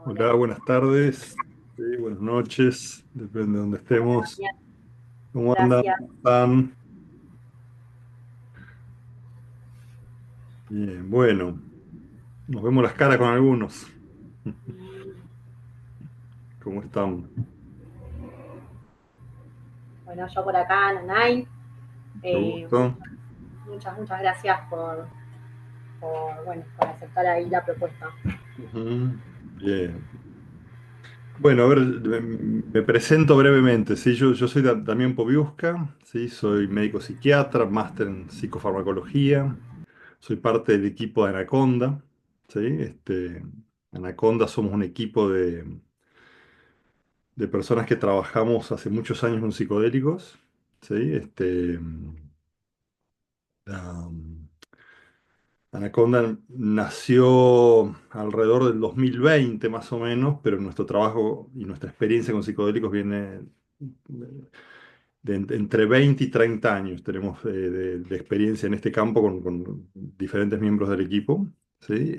Hola, buenas tardes, sí, buenas noches, depende de donde estemos. Bien, ¿Cómo andan? gracias. ¿Cómo están? Bien, bueno, nos vemos las caras con algunos. ¿Cómo están? Bueno, yo por acá, Nanay, Mucho gusto. muchas gracias bueno, por aceptar ahí la propuesta. Ujú. Bien. Bueno, a ver, me presento brevemente. ¿Sí? Yo soy Damián Pobiuska, ¿sí? Soy médico psiquiatra, máster en psicofarmacología. Soy parte del equipo de Anaconda. ¿Sí? Anaconda somos un equipo de personas que trabajamos hace muchos años con psicodélicos, ¿sí? La Anaconda nació alrededor del 2020 más o menos, pero nuestro trabajo y nuestra experiencia con psicodélicos viene entre 20 y 30 años. Tenemos de experiencia en este campo con diferentes miembros del equipo, ¿sí?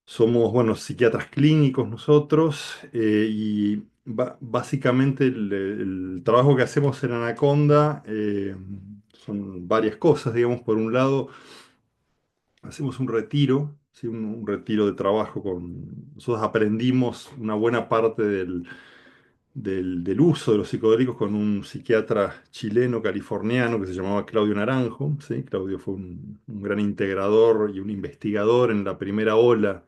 Somos, bueno, psiquiatras clínicos nosotros y básicamente el trabajo que hacemos en Anaconda son varias cosas, digamos. Por un lado, hacemos un retiro, ¿sí? Un retiro de trabajo con... Nosotros aprendimos una buena parte del uso de los psicodélicos con un psiquiatra chileno, californiano, que se llamaba Claudio Naranjo, ¿sí? Claudio fue un gran integrador y un investigador en la primera ola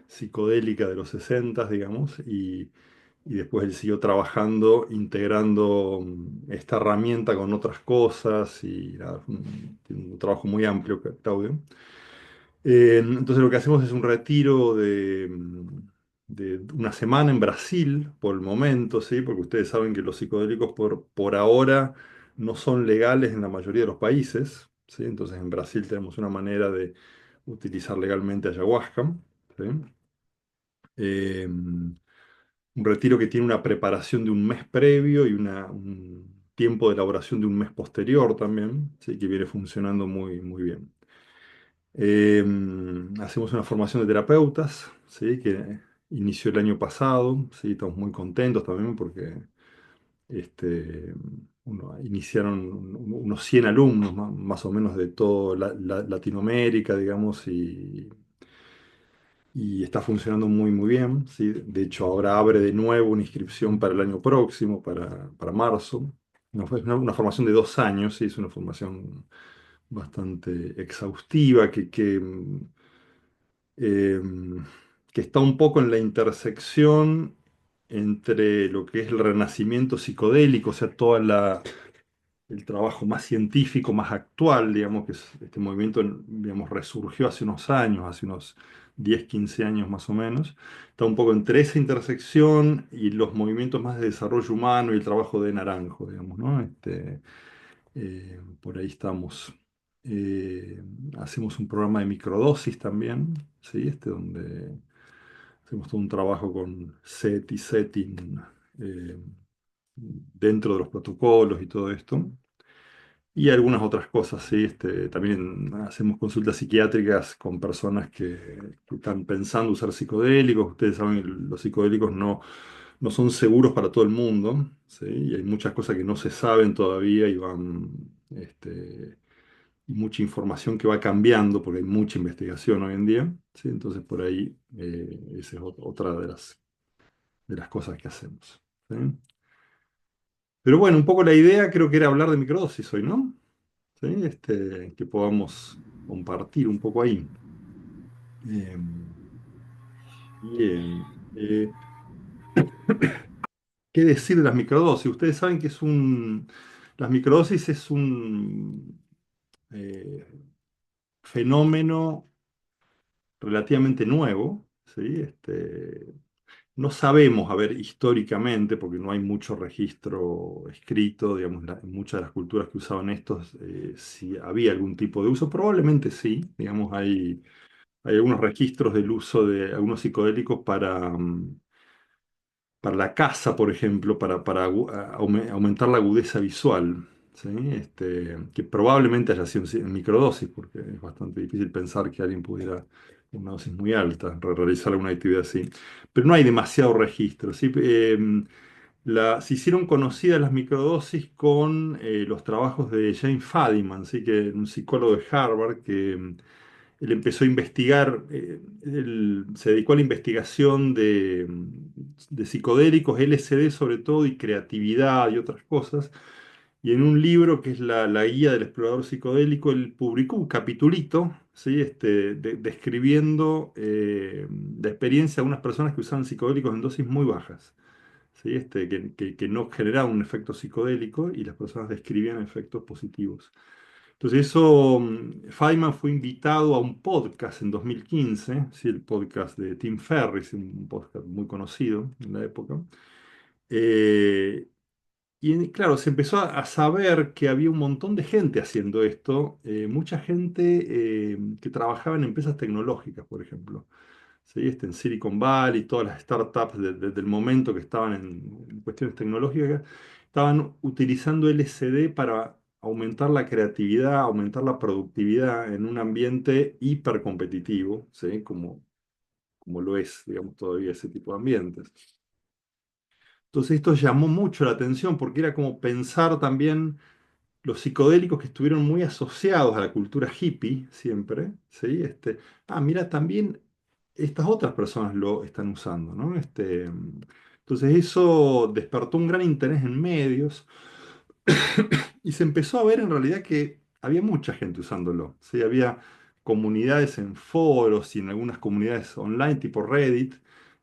psicodélica de los 60, digamos, y después él siguió trabajando, integrando esta herramienta con otras cosas, y nada, tiene un trabajo muy amplio, Claudio. Entonces lo que hacemos es un retiro de una semana en Brasil por el momento, ¿sí? Porque ustedes saben que los psicodélicos por ahora no son legales en la mayoría de los países, ¿sí? Entonces en Brasil tenemos una manera de utilizar legalmente ayahuasca, ¿sí? Un retiro que tiene una preparación de un mes previo y un tiempo de elaboración de un mes posterior también, ¿sí? Que viene funcionando muy, muy bien. Eh, Hacemos una formación de terapeutas, ¿sí? Que inició el año pasado, ¿sí? Estamos muy contentos también porque este, iniciaron unos 100 alumnos más o menos de toda Latinoamérica, digamos, y está funcionando muy, muy bien, ¿sí? De hecho, ahora abre de nuevo una inscripción para el año próximo, para marzo. No, fue una formación de 2 años, ¿sí? Es una formación bastante exhaustiva eh, que está un poco en la intersección entre lo que es el renacimiento psicodélico, o sea, el trabajo más científico, más actual, digamos, que este movimiento, digamos, resurgió hace unos años, hace unos 10 15 años más o menos. Está un poco entre esa intersección y los movimientos más de desarrollo humano y el trabajo de Naranjo, digamos, ¿no? Por ahí estamos. Eh, Hacemos un programa de microdosis también, ¿sí? Donde hacemos todo un trabajo con set y setting dentro de los protocolos y todo esto. Y algunas otras cosas, ¿sí? También hacemos consultas psiquiátricas con personas que están pensando usar psicodélicos. Ustedes saben que los psicodélicos no son seguros para todo el mundo, ¿sí? Y hay muchas cosas que no se saben todavía y y mucha información que va cambiando porque hay mucha investigación hoy en día, ¿sí? Entonces por ahí esa es otra de las cosas que hacemos, ¿sí? Pero bueno, un poco la idea creo que era hablar de microdosis hoy, ¿no? ¿Sí? Que podamos compartir un poco ahí. Eh, Bien. ¿Qué decir de las microdosis? Ustedes saben que las microdosis es un eh, fenómeno relativamente nuevo, ¿sí? No sabemos, a ver, históricamente, porque no hay mucho registro escrito, digamos, en muchas de las culturas que usaban estos, si había algún tipo de uso, probablemente sí, digamos, hay algunos registros del uso de algunos psicodélicos para la caza, por ejemplo, para aumentar la agudeza visual, ¿sí? Que probablemente haya sido en microdosis, porque es bastante difícil pensar que alguien pudiera una dosis muy alta, realizar alguna actividad así. Pero no hay demasiado registro, ¿sí? Se hicieron conocidas las microdosis con los trabajos de James Fadiman, ¿sí? Que un psicólogo de Harvard que él empezó a investigar, él se dedicó a la investigación de psicodélicos, LSD sobre todo, y creatividad y otras cosas. Y en un libro que es la guía del explorador psicodélico, él publicó un capitulito, ¿sí? Describiendo la experiencia de unas personas que usaban psicodélicos en dosis muy bajas. ¿Sí? Que no generaban un efecto psicodélico y las personas describían efectos positivos. Entonces eso, Feynman fue invitado a un podcast en 2015, ¿sí? El podcast de Tim Ferriss, un podcast muy conocido en la época. Eh, claro, se empezó a saber que había un montón de gente haciendo esto, mucha gente que trabajaba en empresas tecnológicas, por ejemplo. ¿Sí? En Silicon Valley, todas las startups del momento que estaban en cuestiones tecnológicas, estaban utilizando LSD para aumentar la creatividad, aumentar la productividad en un ambiente hipercompetitivo, ¿sí? Como lo es, digamos, todavía ese tipo de ambientes. Entonces esto llamó mucho la atención porque era como pensar también los psicodélicos que estuvieron muy asociados a la cultura hippie siempre, ¿sí? Mira, también estas otras personas lo están usando, ¿no? Entonces eso despertó un gran interés en medios y se empezó a ver en realidad que había mucha gente usándolo, ¿sí? Había comunidades en foros y en algunas comunidades online tipo Reddit,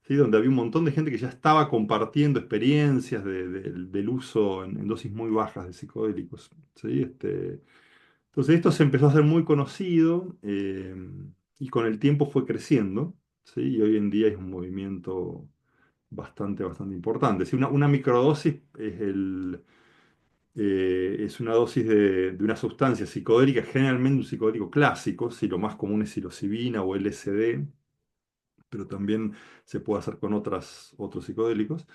¿sí? Donde había un montón de gente que ya estaba compartiendo experiencias del uso en dosis muy bajas de psicodélicos, ¿sí? Entonces esto se empezó a hacer muy conocido y con el tiempo fue creciendo, ¿sí? Y hoy en día es un movimiento bastante importante. ¿Sí? Una microdosis es una dosis de una sustancia psicodélica, generalmente un psicodélico clásico, si lo más común es psilocibina o LSD, pero también se puede hacer con otros psicodélicos,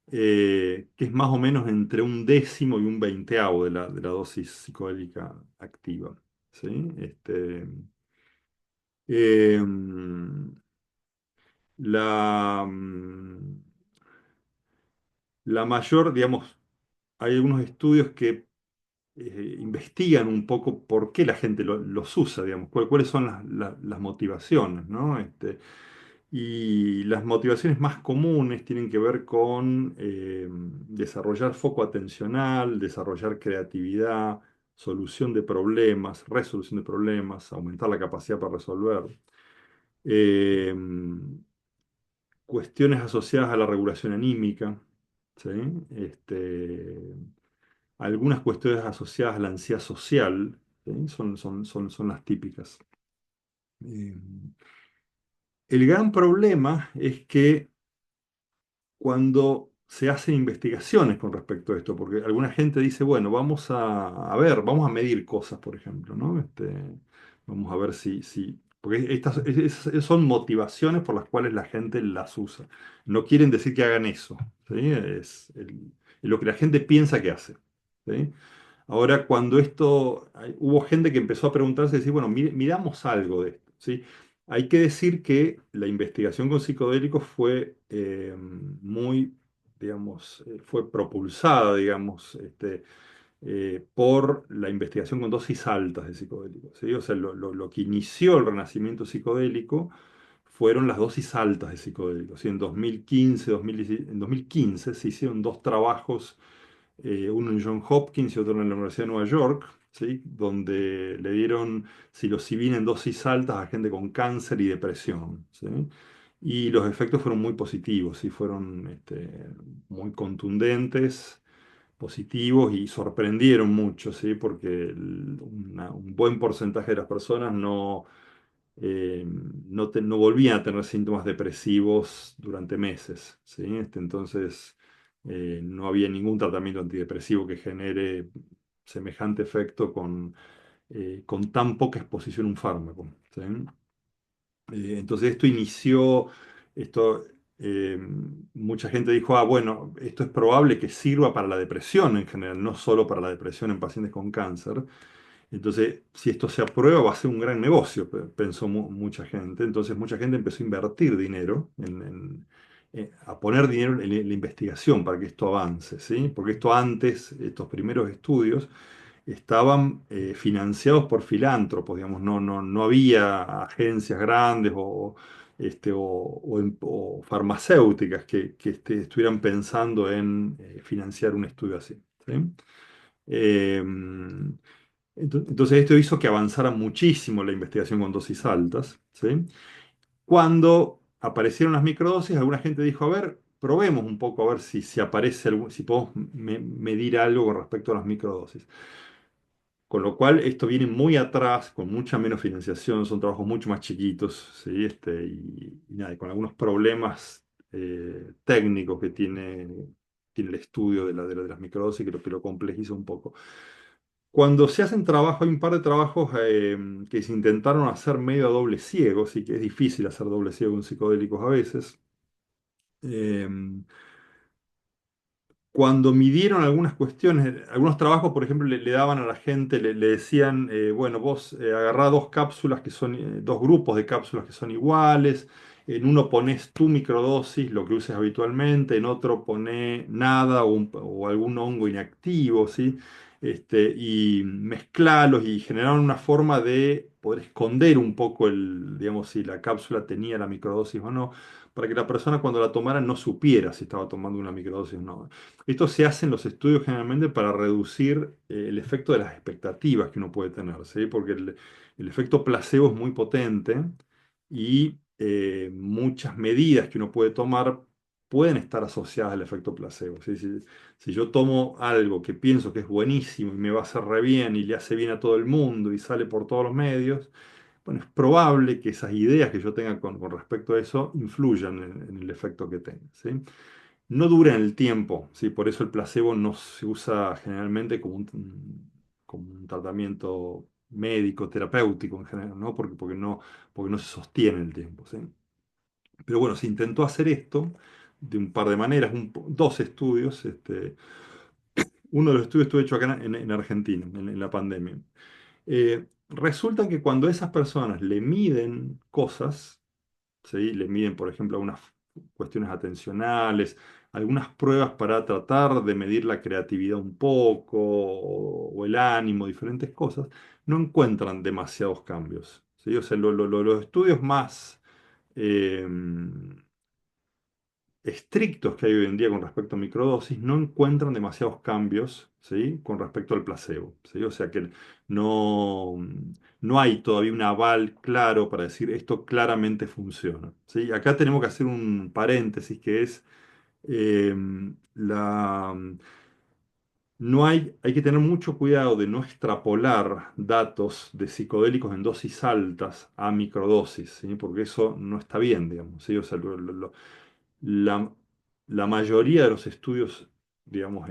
que es más o menos entre un décimo y un veinteavo de la dosis psicodélica activa. ¿Sí? Em, la, mm, la mayor, digamos, hay algunos estudios que investigan un poco por qué la gente los usa, digamos, cuáles son las motivaciones, ¿no? Y las motivaciones más comunes tienen que ver con desarrollar foco atencional, desarrollar creatividad, solución de problemas, resolución de problemas, aumentar la capacidad para resolver. Eh, Cuestiones asociadas a la regulación anímica, ¿sí? Este, Algunas cuestiones asociadas a la ansiedad social, ¿sí? Son las típicas. Eh, el gran problema es que cuando se hacen investigaciones con respecto a esto, porque alguna gente dice, bueno, vamos a ver, vamos a medir cosas, por ejemplo, ¿no? Vamos a ver porque son motivaciones por las cuales la gente las usa. No quieren decir que hagan eso, ¿sí? Es lo que la gente piensa que hace, ¿sí? Ahora, cuando hubo gente que empezó a preguntarse, decir, bueno, miramos algo de esto, ¿sí? Hay que decir que la investigación con psicodélicos fue muy, digamos, fue propulsada, digamos, por la investigación con dosis altas de psicodélicos, ¿sí? O sea, lo que inició el renacimiento psicodélico fueron las dosis altas de psicodélicos, ¿sí? En 2015, 2016 en 2015 se hicieron dos trabajos, uno en Johns Hopkins y otro en la Universidad de Nueva York, ¿sí? Donde le dieron psilocibina en dosis altas a gente con cáncer y depresión, ¿sí? Y los efectos fueron muy positivos, ¿sí? Fueron muy contundentes, positivos y sorprendieron mucho, ¿sí? Porque un buen porcentaje de las personas no volvían a tener síntomas depresivos durante meses, ¿sí? Entonces, no había ningún tratamiento antidepresivo que genere semejante efecto con tan poca exposición a un fármaco, ¿sí? Entonces, esto, eh, mucha gente dijo, bueno, esto es probable que sirva para la depresión en general, no solo para la depresión en pacientes con cáncer. Entonces, si esto se aprueba, va a ser un gran negocio, pensó mucha gente. Entonces, mucha gente empezó a invertir dinero, a poner dinero en la investigación para que esto avance, ¿sí? Porque esto antes, estos primeros estudios, estaban financiados por filántropos, digamos, no había agencias grandes o farmacéuticas que estuvieran pensando en financiar un estudio así, ¿sí? Eh, entonces esto hizo que avanzara muchísimo la investigación con dosis altas, ¿sí? Cuando aparecieron las microdosis, alguna gente dijo, a ver, probemos un poco a ver si aparece si podemos medir algo con respecto a las microdosis. Con lo cual esto viene muy atrás, con mucha menos financiación, son trabajos mucho más chiquitos, ¿sí? Y nada, y con algunos problemas técnicos que tiene el estudio de las microdosis que lo complejiza un poco. Cuando se hacen trabajos, hay un par de trabajos que se intentaron hacer medio a doble ciego, sí que es difícil hacer doble ciego en psicodélicos a veces. Eh, Cuando midieron algunas cuestiones, algunos trabajos, por ejemplo, le daban a la gente, le decían, bueno, vos agarrá dos cápsulas que son, dos grupos de cápsulas que son iguales, en uno ponés tu microdosis, lo que uses habitualmente, en otro poné nada o algún hongo inactivo, ¿sí? Y mezclalos y generaron una forma de poder esconder un poco digamos, si la cápsula tenía la microdosis o no, para que la persona cuando la tomara no supiera si estaba tomando una microdosis o no. Esto se hace en los estudios generalmente para reducir el efecto de las expectativas que uno puede tener, ¿sí? Porque el efecto placebo es muy potente y muchas medidas que uno puede tomar pueden estar asociadas al efecto placebo, ¿sí? Si yo tomo algo que pienso que es buenísimo y me va a hacer re bien y le hace bien a todo el mundo y sale por todos los medios, bueno, es probable que esas ideas que yo tenga con respecto a eso influyan en el efecto que tenga, ¿sí? No dura en el tiempo, ¿sí? Por eso el placebo no se usa generalmente como un tratamiento médico, terapéutico en general, ¿no? Porque no se sostiene en el tiempo, ¿sí? Pero bueno, se intentó hacer esto de un par de maneras, dos estudios. Uno de los estudios estuvo hecho acá en Argentina, en la pandemia. Resulta que cuando esas personas le miden cosas, ¿sí? Le miden, por ejemplo, algunas cuestiones atencionales, algunas pruebas para tratar de medir la creatividad un poco o el ánimo, diferentes cosas, no encuentran demasiados cambios, ¿sí? O sea, los estudios más eh, estrictos que hay hoy en día con respecto a microdosis no encuentran demasiados cambios, ¿sí? Con respecto al placebo, ¿sí? O sea que no, no hay todavía un aval claro para decir esto claramente funciona, ¿sí? Acá tenemos que hacer un paréntesis que es eh, la, no hay que tener mucho cuidado de no extrapolar datos de psicodélicos en dosis altas a microdosis, ¿sí? Porque eso no está bien, digamos, ¿sí? O sea, la, la mayoría de los estudios, digamos,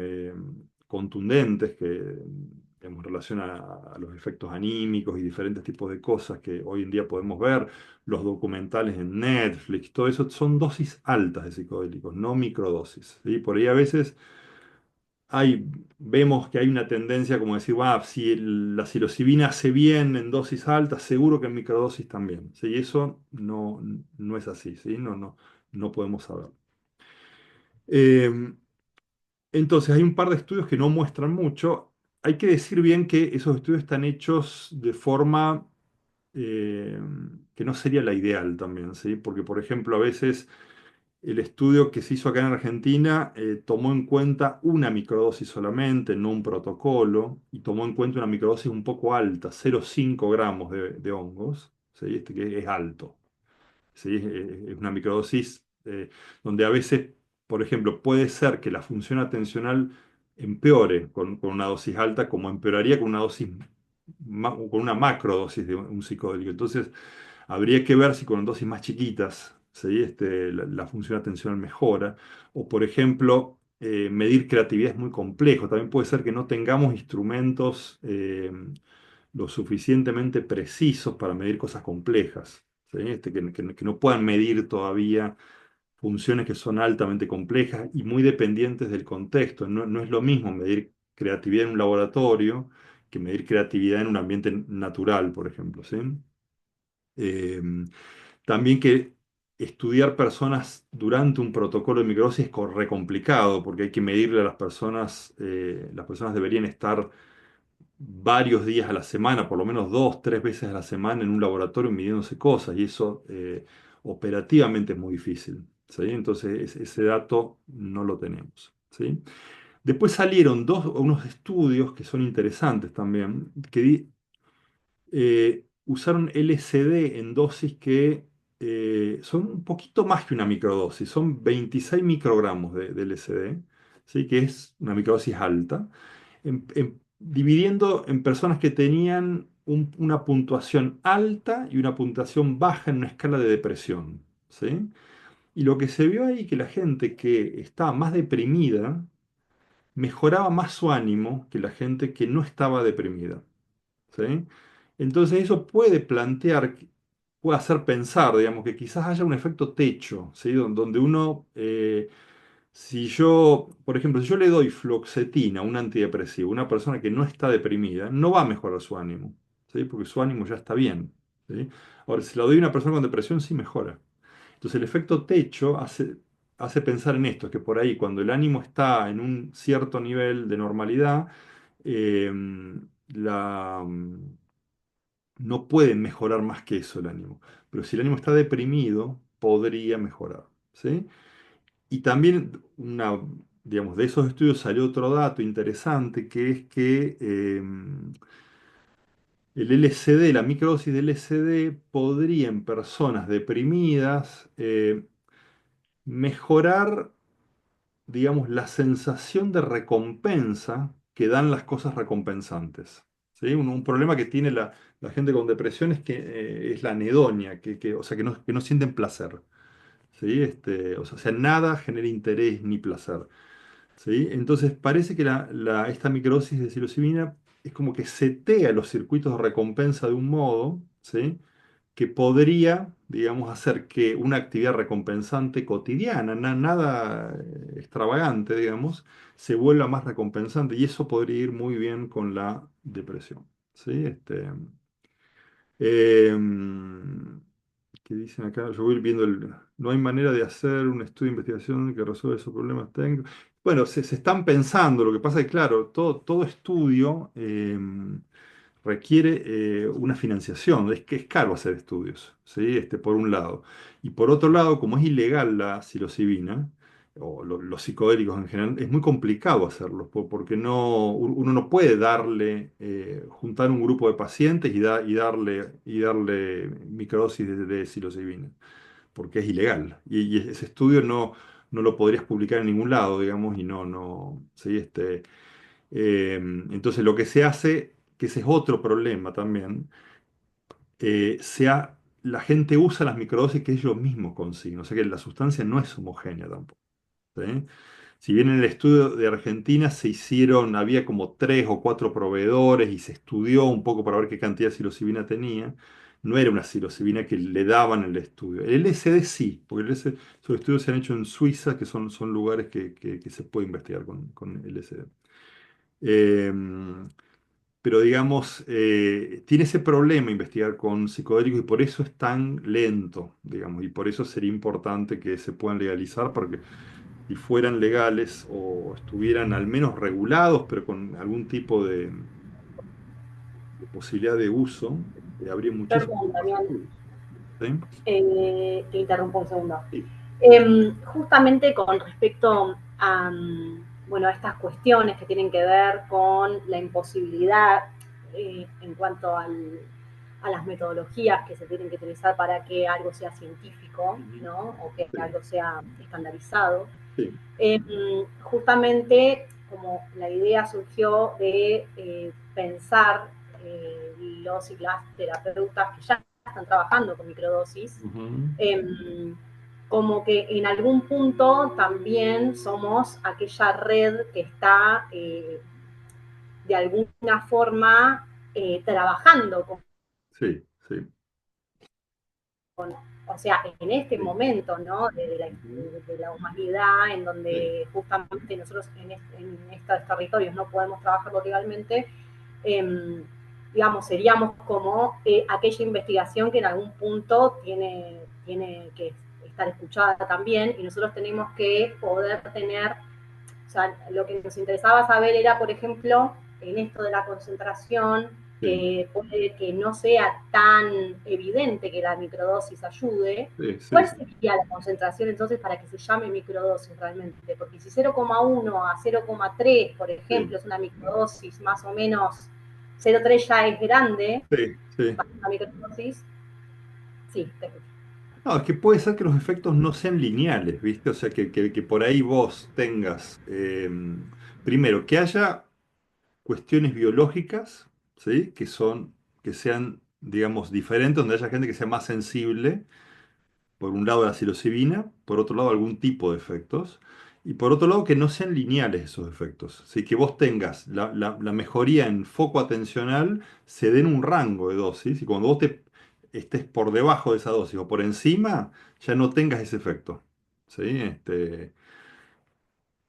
contundentes digamos, en relación a los efectos anímicos y diferentes tipos de cosas que hoy en día podemos ver, los documentales en Netflix, todo eso son dosis altas de psicodélicos, no microdosis, ¿sí? Por ahí a veces vemos que hay una tendencia como decir, si la psilocibina hace bien en dosis altas, seguro que en microdosis también, ¿sí? Y eso no es así, ¿sí? No podemos saber. Eh, entonces, hay un par de estudios que no muestran mucho. Hay que decir bien que esos estudios están hechos de forma eh, que no sería la ideal también, ¿sí? Porque, por ejemplo, a veces el estudio que se hizo acá en Argentina tomó en cuenta una microdosis solamente, no un protocolo, y tomó en cuenta una microdosis un poco alta, 0,5 gramos de hongos, ¿sí? Que es alto. ¿Sí? Es una microdosis donde a veces, por ejemplo, puede ser que la función atencional empeore con una dosis alta, como empeoraría con una con una macrodosis de un psicodélico. Entonces, habría que ver si con dosis más chiquitas, ¿sí? La función atencional mejora. O, por ejemplo, medir creatividad es muy complejo. También puede ser que no tengamos instrumentos lo suficientemente precisos para medir cosas complejas. ¿Sí? Que no puedan medir todavía funciones que son altamente complejas y muy dependientes del contexto. No es lo mismo medir creatividad en un laboratorio que medir creatividad en un ambiente natural, por ejemplo, ¿sí? Eh, También que estudiar personas durante un protocolo de microdosis es re complicado, porque hay que medirle a las personas deberían estar varios días a la semana, por lo menos 2, 3 veces a la semana en un laboratorio midiéndose cosas, y eso operativamente es muy difícil, ¿sí? Entonces ese dato no lo tenemos, ¿sí? Después salieron unos estudios que son interesantes también, usaron LSD en dosis que son un poquito más que una microdosis, son 26 microgramos de LSD, ¿sí? Que es una microdosis alta, dividiendo en personas que tenían una puntuación alta y una puntuación baja en una escala de depresión, ¿sí? Y lo que se vio ahí que la gente que estaba más deprimida mejoraba más su ánimo que la gente que no estaba deprimida. ¿Sí? Entonces eso puede plantear, puede hacer pensar, digamos, que quizás haya un efecto techo, ¿sí? Donde uno, si yo, por ejemplo, si yo le doy fluoxetina, un antidepresivo, a una persona que no está deprimida, no va a mejorar su ánimo, ¿sí? Porque su ánimo ya está bien, ¿sí? Ahora, si lo doy a una persona con depresión, sí mejora. Entonces el efecto techo hace pensar en esto, que por ahí cuando el ánimo está en un cierto nivel de normalidad, eh, la, no puede mejorar más que eso el ánimo. Pero si el ánimo está deprimido, podría mejorar, ¿sí? Y también, digamos, de esos estudios salió otro dato interesante, que es que el LSD, la microdosis de LSD, podría en personas deprimidas mejorar, digamos, la sensación de recompensa que dan las cosas recompensantes. ¿Sí? Un problema que tiene la gente con depresión es que es la anedonia, o sea, que no sienten placer. ¿Sí? O sea, nada genera interés ni placer. ¿Sí? Entonces parece que esta microdosis de psilocibina es como que setea los circuitos de recompensa de un modo, ¿sí? Que podría, digamos, hacer que una actividad recompensante cotidiana, nada extravagante, digamos, se vuelva más recompensante y eso podría ir muy bien con la depresión. ¿Sí? Em, ¿Qué dicen acá? Yo voy viendo no hay manera de hacer un estudio de investigación que resuelva esos problemas técnicos. Bueno, se están pensando, lo que pasa es que, claro, todo estudio requiere una financiación, es que es caro hacer estudios, ¿sí? Por un lado. Y por otro lado, como es ilegal la psilocibina, o los psicodélicos en general, es muy complicado hacerlos, porque uno no puede juntar un grupo de pacientes y darle microdosis de psilocibina, porque es ilegal. Y ese estudio no lo podrías publicar en ningún lado, digamos, y no, ¿sí? Entonces lo que se hace, que ese es otro problema también, la gente usa las microdosis que ellos mismos consiguen, o sea que la sustancia no es homogénea tampoco. ¿Sí? Si bien en el estudio de Argentina había como 3 o 4 proveedores y se estudió un poco para ver qué cantidad de psilocibina tenía, no era una psilocibina que le daban en el estudio. El LSD sí, porque esos estudios se han hecho en Suiza, que son lugares que se puede investigar con LSD. Eh, pero digamos, tiene ese problema investigar con psicodélicos y por eso es tan lento, digamos, y por eso sería importante que se puedan legalizar, porque si fueran legales o estuvieran al menos regulados, pero con algún tipo de posibilidad de uso, habría muchísimos Perdón, más también estudios. ¿Sí? te interrumpo un segundo. Sí. Justamente con respecto a, bueno, a estas cuestiones que tienen que ver con la imposibilidad en cuanto a las metodologías que se tienen que utilizar para que algo sea científico, Ujú. ¿no? O que Sí, algo sea estandarizado. sí, Justamente como la idea surgió de pensar los y las terapeutas que ya están trabajando con microdosis, ujú, como que en algún punto también somos aquella red que está de alguna forma trabajando sí, sí, o sea, en este sí, momento, ¿no? ujú, De la humanidad, en sí, donde justamente nosotros en estos territorios no podemos trabajarlo legalmente, eh, digamos, seríamos como aquella investigación que en algún punto tiene que estar escuchada también y nosotros tenemos que poder tener, o sea, lo que nos interesaba saber era, por ejemplo, en esto de la concentración, Sí, que puede que no sea tan evidente que la microdosis ayude, sí, sí, ¿cuál sí, sería la concentración entonces para que se llame microdosis realmente? Porque si 0,1 a 0,3, por sí, ejemplo, es una microdosis más o menos, 0,3 ya es grande sí, sí. para una microdosis, sí, te escucho. No, es que puede ser que los efectos no sean lineales, ¿viste? O sea, que por ahí vos tengas, primero, que haya cuestiones biológicas, ¿sí? Que sean, digamos, diferentes, donde haya gente que sea más sensible, por un lado la psilocibina, por otro lado algún tipo de efectos, y por otro lado que no sean lineales esos efectos, ¿sí? Que vos tengas la mejoría en foco atencional, se den un rango de dosis, y cuando vos estés por debajo de esa dosis o por encima, ya no tengas ese efecto, ¿sí?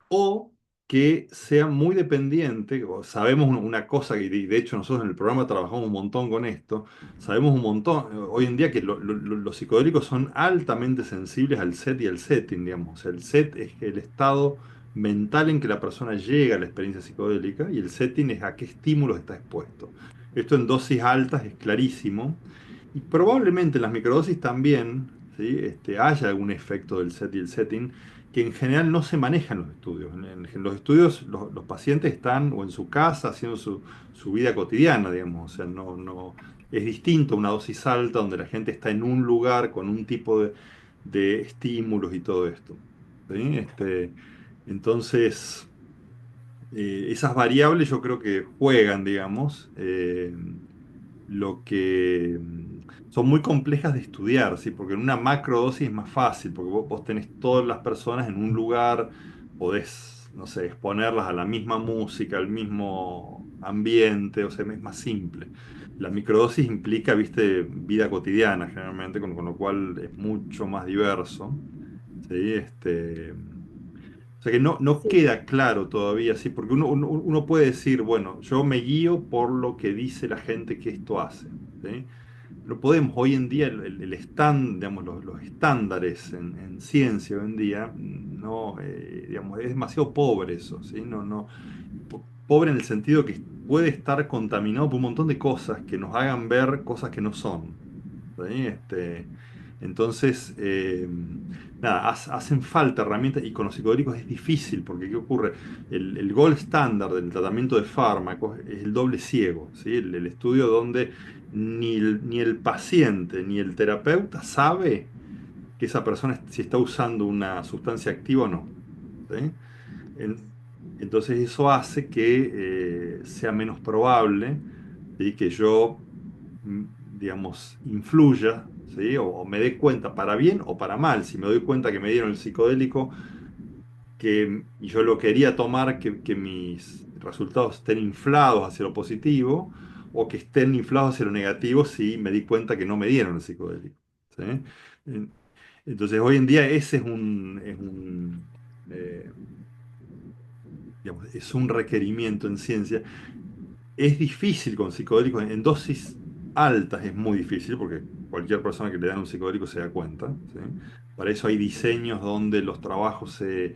O que sea muy dependiente. Sabemos una cosa, y de hecho nosotros en el programa trabajamos un montón con esto, sabemos un montón hoy en día que los psicodélicos son altamente sensibles al set y al setting, digamos. O sea, el set es el estado mental en que la persona llega a la experiencia psicodélica y el setting es a qué estímulos está expuesto. Esto en dosis altas es clarísimo. Y probablemente en las microdosis también, ¿sí? Haya algún efecto del set y el setting que en general no se maneja en los estudios. En los estudios los pacientes están o en su casa haciendo su vida cotidiana, digamos. O sea, es distinto a una dosis alta donde la gente está en un lugar con un tipo de estímulos y todo esto. ¿Sí? Entonces, esas variables yo creo que juegan, digamos. Lo que son muy complejas de estudiar, ¿sí? Porque en una macrodosis es más fácil, porque vos tenés todas las personas en un lugar, podés, no sé, exponerlas a la misma música, al mismo ambiente, o sea, es más simple. La microdosis implica, viste, vida cotidiana generalmente, con lo cual es mucho más diverso, ¿sí? O sea que no Sí, queda claro todavía, sí, porque uno puede decir, bueno, yo me guío por lo que dice la gente que esto hace, ¿sí? No podemos, hoy en día, digamos, los estándares en ciencia hoy en día, no, digamos, es demasiado pobre eso, ¿sí? Pobre en el sentido que puede estar contaminado por un montón de cosas que nos hagan ver cosas que no son. ¿Sí? Entonces, nada, hacen falta herramientas y con los psicodélicos es difícil porque ¿qué ocurre? El gold standard del tratamiento de fármacos es el doble ciego, ¿sí? El estudio donde ni el paciente ni el terapeuta sabe que esa persona si está usando una sustancia activa o no. ¿Sí? En- entonces eso hace que sea menos probable, ¿sí? Que yo, digamos, influya, ¿sí? O me dé cuenta para bien o para mal. Si me doy cuenta que me dieron el psicodélico y yo lo quería tomar, que mis resultados estén inflados hacia lo positivo o que estén inflados hacia lo negativo si me di cuenta que no me dieron el psicodélico. ¿Sí? En- Entonces hoy en día ese es un requerimiento en ciencia. Es difícil con psicodélicos, en dosis altas es muy difícil porque cualquier persona que le dan un psicodélico se da cuenta, ¿sí? Para eso hay diseños donde los trabajos se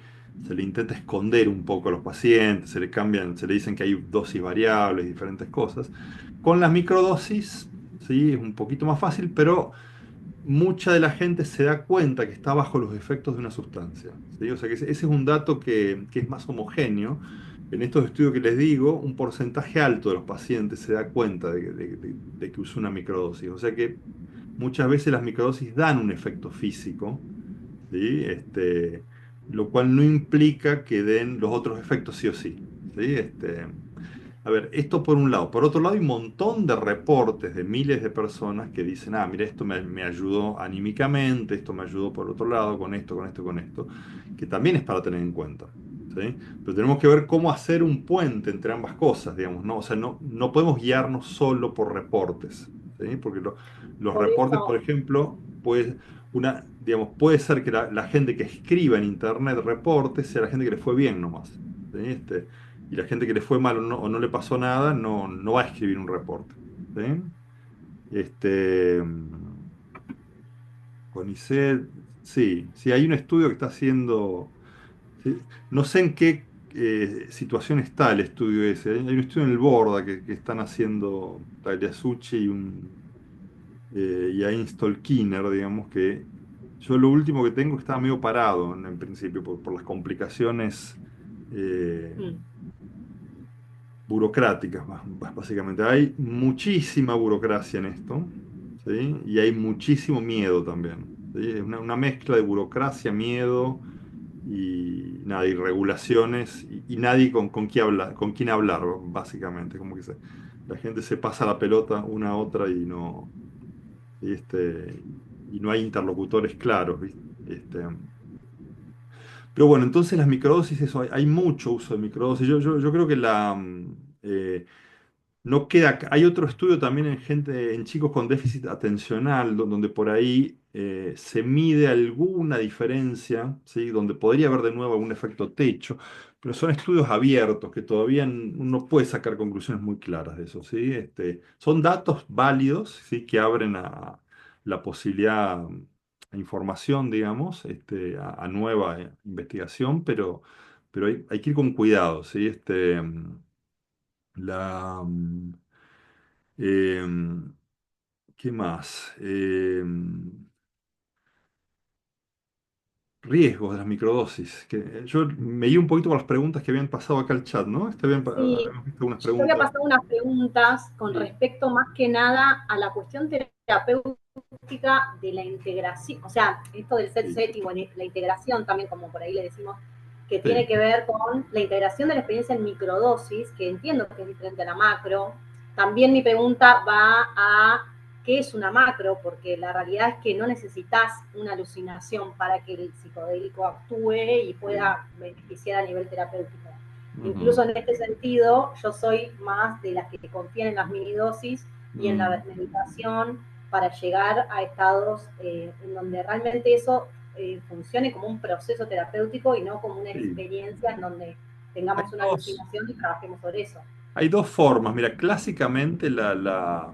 le intenta esconder un poco a los pacientes, se le cambian, se le dicen que hay dosis variables, diferentes cosas. Con las microdosis, sí, es un poquito más fácil, pero mucha de la gente se da cuenta que está bajo los efectos de una sustancia, ¿sí? O sea que ese es un dato que es más homogéneo. En estos estudios que les digo, un porcentaje alto de los pacientes se da cuenta de que usó una microdosis. O sea que muchas veces las microdosis dan un efecto físico, ¿sí? Lo cual no implica que den los otros efectos sí o sí, ¿sí? A ver, esto por un lado. Por otro lado, hay un montón de reportes de miles de personas que dicen, ah, mira, esto me ayudó anímicamente, esto me ayudó por otro lado, con esto, con esto, con esto, que también es para tener en cuenta, ¿sí? Pero tenemos que ver cómo hacer un puente entre ambas cosas, digamos, ¿no? O sea, no podemos guiarnos solo por reportes, ¿sí? Porque los por reportes, por eso, ejemplo, digamos, puede ser que la gente que escriba en internet reportes sea la gente que le fue bien nomás, ¿sí? y la gente que le fue mal o no le pasó nada no va a escribir un reporte. ¿Sí? Este, CONICET, sí, sí, hay un estudio que está haciendo, sí, no sé en qué situación está el estudio ese. Hay un estudio en el Borda que están haciendo Tagliasucci y Einstol Kiner, digamos que yo lo último que tengo estaba medio parado en principio por las complicaciones eh, Mm, burocráticas, básicamente. Hay muchísima burocracia en esto, ¿sí? Y hay muchísimo miedo también, ¿sí? Es una mezcla de burocracia, miedo y nada, y regulaciones y nadie con quién hablar, básicamente. Como que la gente se pasa la pelota una a otra y, y no hay interlocutores claros, ¿viste? Pero bueno, entonces las microdosis, eso, hay mucho uso de microdosis. Yo creo que no queda, hay otro estudio también en gente, en chicos con déficit atencional, donde por ahí se mide alguna diferencia, ¿sí? Donde podría haber de nuevo algún efecto techo, pero son estudios abiertos que todavía uno puede sacar conclusiones muy claras de eso, ¿sí? Son datos válidos, ¿sí? Que abren a la posibilidad, a información, digamos, a nueva investigación, pero hay que ir con cuidado, ¿sí? La, em, ¿Qué más? Riesgos de las microdosis. Yo me guié un poquito por las preguntas que habían pasado acá al chat, ¿no? sí, Habíamos visto algunas yo había preguntas. pasado unas preguntas con Sí, respecto más que nada a la cuestión terapéutica de la integración, o sea, esto del set sí, setting, bueno, la integración también, como por ahí le decimos, que tiene sí, que ver con la integración de la experiencia en microdosis, que entiendo que es diferente a la macro. También mi pregunta va a qué es una macro, porque la realidad es que no necesitas una alucinación para que el psicodélico actúe y sí. pueda beneficiar a nivel terapéutico. Ujú, Incluso en este sentido, yo soy más de las que confían en las minidosis y en la mm, meditación para llegar a estados en donde realmente eso funcione como un proceso terapéutico y no como una sí. experiencia en donde Hay tengamos una dos, alucinación y trabajemos sobre eso. hay dos formas. Mira, clásicamente las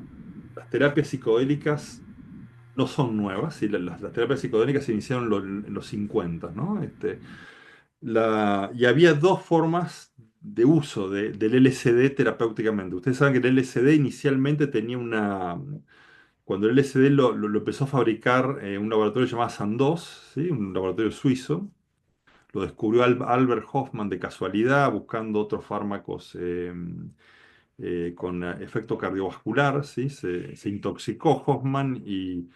terapias psicodélicas no son nuevas, ¿sí? Las terapias psicodélicas se iniciaron en los 50, ¿no? Y había dos formas de uso del LSD terapéuticamente. Ustedes saben que el LSD inicialmente tenía cuando el LSD lo empezó a fabricar un laboratorio llamado Sandoz, ¿sí? Un laboratorio suizo, lo descubrió Albert Hoffman de casualidad, buscando otros fármacos con efecto cardiovascular, ¿sí? Se intoxicó Hoffman y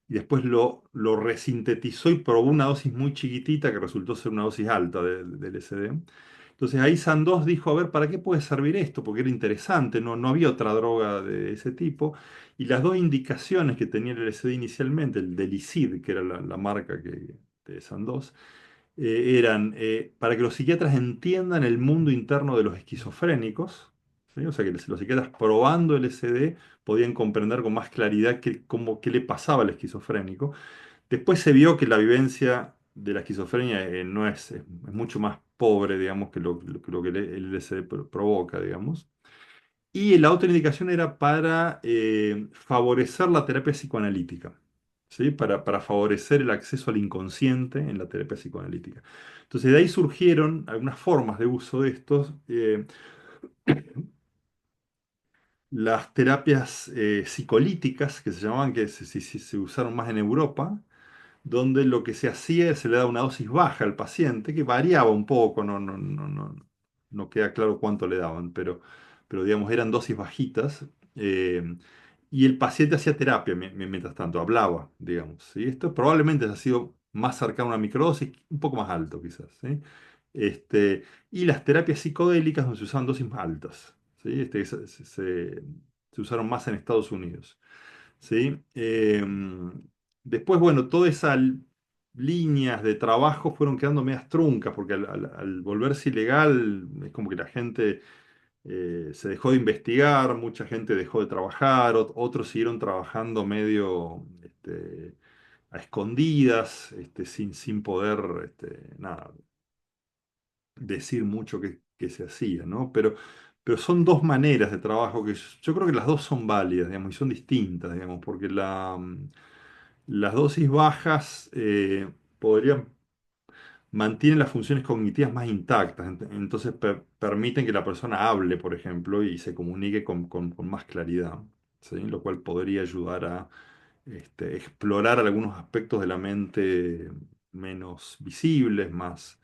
después lo resintetizó y probó una dosis muy chiquitita que resultó ser una dosis alta de LSD. Entonces ahí Sandoz dijo, a ver, ¿para qué puede servir esto? Porque era interesante, no había otra droga de ese tipo. Y las dos indicaciones que tenía el LSD inicialmente, el Delicid, que era la marca de Sandoz, eran para que los psiquiatras entiendan el mundo interno de los esquizofrénicos, ¿sí? O sea, que los psiquiatras probando LSD podían comprender con más claridad qué le pasaba al esquizofrénico. Después se vio que la vivencia de la esquizofrenia no es mucho más pobre, digamos, que lo que el LSD provoca, digamos. Y la otra indicación era para favorecer la terapia psicoanalítica, ¿sí? Para favorecer el acceso al inconsciente en la terapia psicoanalítica. Entonces de ahí surgieron algunas formas de uso de estos. Las terapias psicolíticas, que se llamaban, que se usaron más en Europa, donde lo que se hacía es se le daba una dosis baja al paciente, que variaba un poco, no queda claro cuánto le daban, pero digamos eran dosis bajitas, eh, y el paciente hacía terapia mientras tanto, hablaba, digamos, ¿sí? Esto probablemente ha sido más cercano a una microdosis, un poco más alto quizás, ¿sí? Y las terapias psicodélicas donde se usaban dosis más altas, ¿sí? Se usaron más en Estados Unidos. ¿Sí? Después, bueno, todas esas líneas de trabajo fueron quedando medias truncas, porque al volverse ilegal es como que la gente se dejó de investigar, mucha gente dejó de trabajar, otros siguieron trabajando medio a escondidas, sin poder nada, decir mucho qué que se hacía, ¿no? Pero son dos maneras de trabajo que yo creo que las dos son válidas, digamos, y son distintas, digamos, porque las dosis bajas podrían mantienen las funciones cognitivas más intactas, entonces permiten que la persona hable, por ejemplo, y se comunique con más claridad, ¿sí? Lo cual podría ayudar a explorar algunos aspectos de la mente menos visibles, más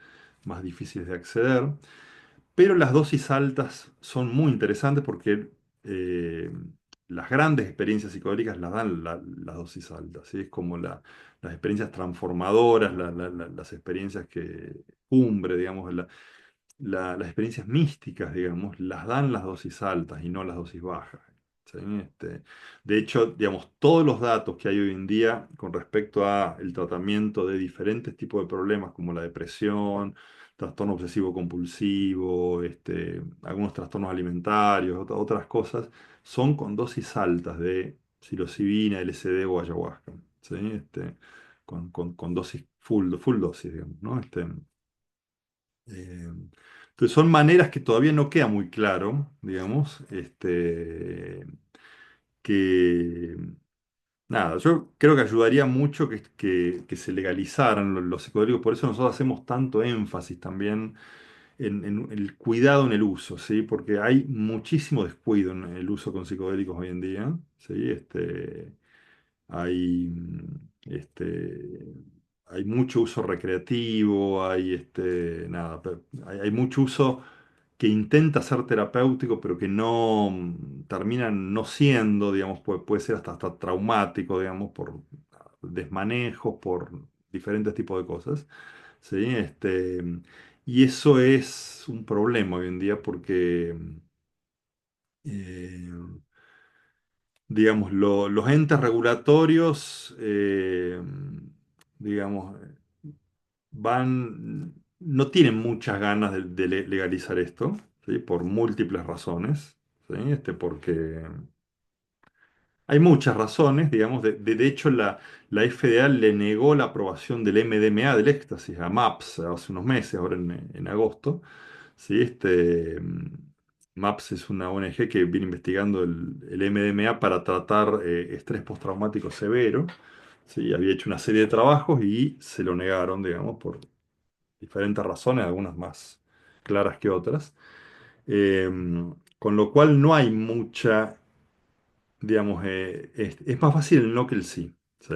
difíciles de acceder. Pero las dosis altas son muy interesantes porque eh, las grandes experiencias psicodélicas las dan las dosis altas, ¿sí? Es como las experiencias transformadoras, las experiencias que cumbre, digamos, las experiencias místicas, digamos, las dan las dosis altas y no las dosis bajas. ¿Sí? De hecho, digamos, todos los datos que hay hoy en día con respecto a el tratamiento de diferentes tipos de problemas como la depresión, trastorno obsesivo compulsivo, algunos trastornos alimentarios, otras cosas, son con dosis altas de psilocibina, LSD o ayahuasca. ¿Sí? Con dosis full dosis, digamos, ¿no? Eh, entonces son maneras que todavía no queda muy claro, digamos, que nada, yo creo que ayudaría mucho que se legalizaran los psicodélicos, por eso nosotros hacemos tanto énfasis también en el cuidado en el uso, ¿sí? Porque hay muchísimo descuido en el uso con psicodélicos hoy en día, ¿sí? Hay, hay mucho uso recreativo, nada, hay mucho uso que intenta ser terapéutico, pero que no termina no siendo, digamos, puede ser hasta traumático, digamos, por desmanejos, por diferentes tipos de cosas, ¿sí? Y eso es un problema hoy en día porque eh, digamos, los entes regulatorios, digamos, no tienen muchas ganas de legalizar esto, ¿sí? Por múltiples razones, ¿sí? Porque hay muchas razones, digamos, de hecho la FDA le negó la aprobación del MDMA, del éxtasis, a MAPS hace unos meses, ahora en agosto. Sí, MAPS es una ONG que viene investigando el MDMA para tratar estrés postraumático severo. Sí, había hecho una serie de trabajos y se lo negaron, digamos, por diferentes razones, algunas más claras que otras. Eh, con lo cual no hay mucha, digamos, es más fácil el no que el sí. ¿Sí?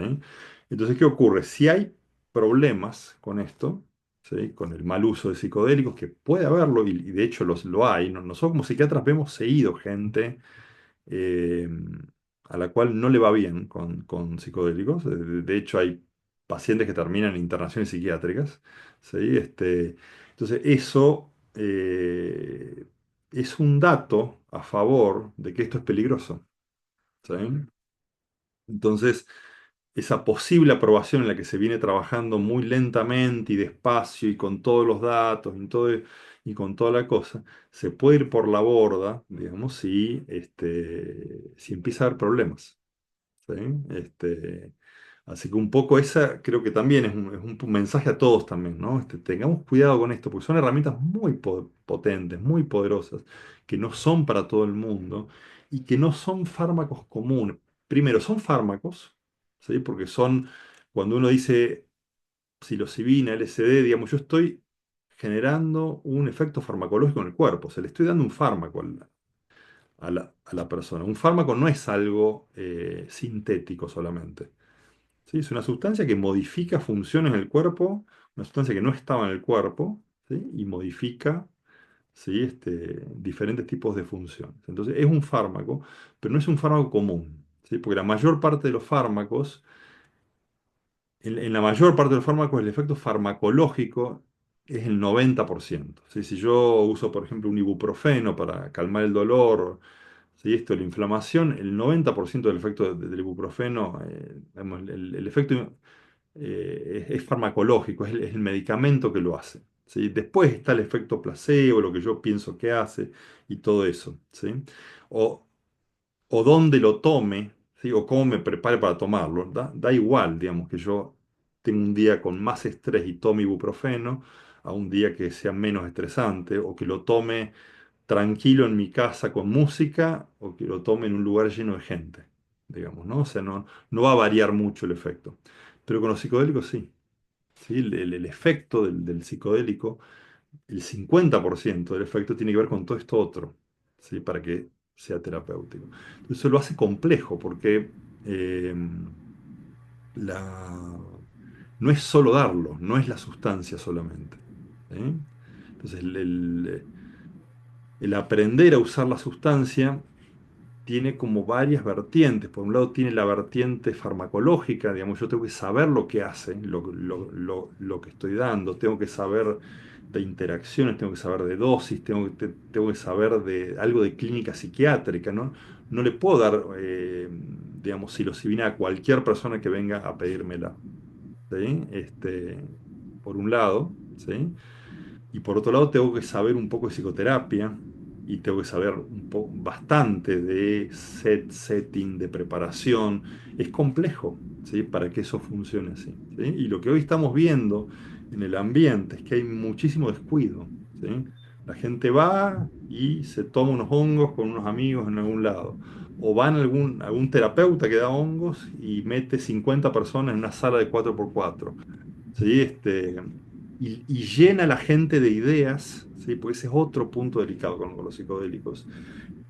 Entonces, ¿qué ocurre? Si hay problemas con esto, ¿sí? Con el mal uso de psicodélicos, que puede haberlo, y de hecho lo hay, nosotros como psiquiatras vemos seguido gente eh, a la cual no le va bien con psicodélicos. De hecho, hay pacientes que terminan en internaciones psiquiátricas. ¿Sí? Entonces, eso es un dato a favor de que esto es peligroso. ¿Sí? Entonces, esa posible aprobación en la que se viene trabajando muy lentamente y despacio y con todos los datos y con toda la cosa, se puede ir por la borda, digamos, si empieza a haber problemas. ¿Sí? Así que un poco esa creo que también es un mensaje a todos también, ¿no? Tengamos cuidado con esto, porque son herramientas muy potentes, muy poderosas, que no son para todo el mundo y que no son fármacos comunes. Primero, son fármacos, ¿sí? Porque cuando uno dice psilocibina, LSD, digamos, yo estoy generando un efecto farmacológico en el cuerpo, o sea, le estoy dando un fármaco a la persona. Un fármaco no es algo sintético solamente. ¿Sí? Es una sustancia que modifica funciones en el cuerpo, una sustancia que no estaba en el cuerpo, ¿sí? Y modifica, ¿sí? Diferentes tipos de funciones. Entonces es un fármaco, pero no es un fármaco común, ¿sí? Porque la mayor parte de los fármacos, en la mayor parte de los fármacos, el efecto farmacológico es el 90%. ¿Sí? Si yo uso, por ejemplo, un ibuprofeno para calmar el dolor, ¿sí? La inflamación, el 90% del efecto del ibuprofeno, digamos, el efecto es farmacológico, es el medicamento que lo hace. ¿Sí? Después está el efecto placebo, lo que yo pienso que hace y todo eso. ¿Sí? O, o dónde lo tome, ¿sí? O cómo me prepare para tomarlo. Da igual, digamos, que yo tengo un día con más estrés y tome ibuprofeno, a un día que sea menos estresante, o que lo tome tranquilo en mi casa con música, o que lo tome en un lugar lleno de gente, digamos, ¿no? O sea, no va a variar mucho el efecto. Pero con los psicodélicos sí. ¿Sí? El efecto del psicodélico, el 50% del efecto tiene que ver con todo esto otro, ¿sí? Para que sea terapéutico. Entonces eso lo hace complejo porque eh, la, no es solo darlo, no es la sustancia solamente. ¿Sí? Entonces el aprender a usar la sustancia tiene como varias vertientes. Por un lado tiene la vertiente farmacológica, digamos, yo tengo que saber lo que hace, lo que estoy dando, tengo que saber de interacciones, tengo que saber de dosis, tengo que saber de algo de clínica psiquiátrica, ¿no? No le puedo dar, digamos, psilocibina a cualquier persona que venga a pedírmela, ¿sí? Por un lado, ¿sí? Y por otro lado, tengo que saber un poco de psicoterapia y tengo que saber bastante de setting, de preparación. Es complejo, ¿sí? Para que eso funcione así, ¿sí? Y lo que hoy estamos viendo en el ambiente es que hay muchísimo descuido, ¿sí? La gente va y se toma unos hongos con unos amigos en algún lado. O van a algún terapeuta que da hongos y mete 50 personas en una sala de 4x4. ¿Sí? Y llena a la gente de ideas, ¿sí? Porque ese es otro punto delicado con los psicodélicos.